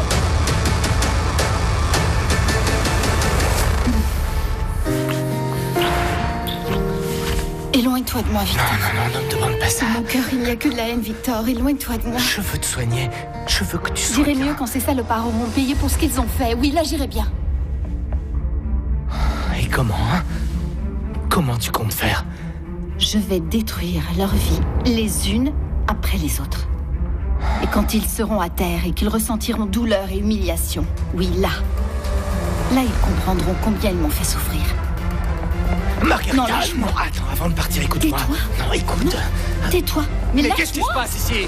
Éloigne-toi de moi, Victor. Non, ne demande pas ça. Dans mon cœur, il n'y a que de la haine, Victor. Éloigne-toi de moi. Je veux te soigner. Je veux que tu sois J'irai bien. mieux quand ces salopards auront payé pour ce qu'ils ont fait. Oui, là, j'irai bien. Et comment, hein? Comment tu comptes faire? Je vais détruire leur vie, les unes après les autres. Et quand ils seront à terre et qu'ils ressentiront douleur et humiliation, oui, là, ils comprendront combien ils m'ont fait souffrir. Margarita, non, lâche-moi. Attends, avant de partir, écoute-moi. Tais-toi. Non, écoute. Non. Tais-toi. Mais qu'est-ce qui se passe ici?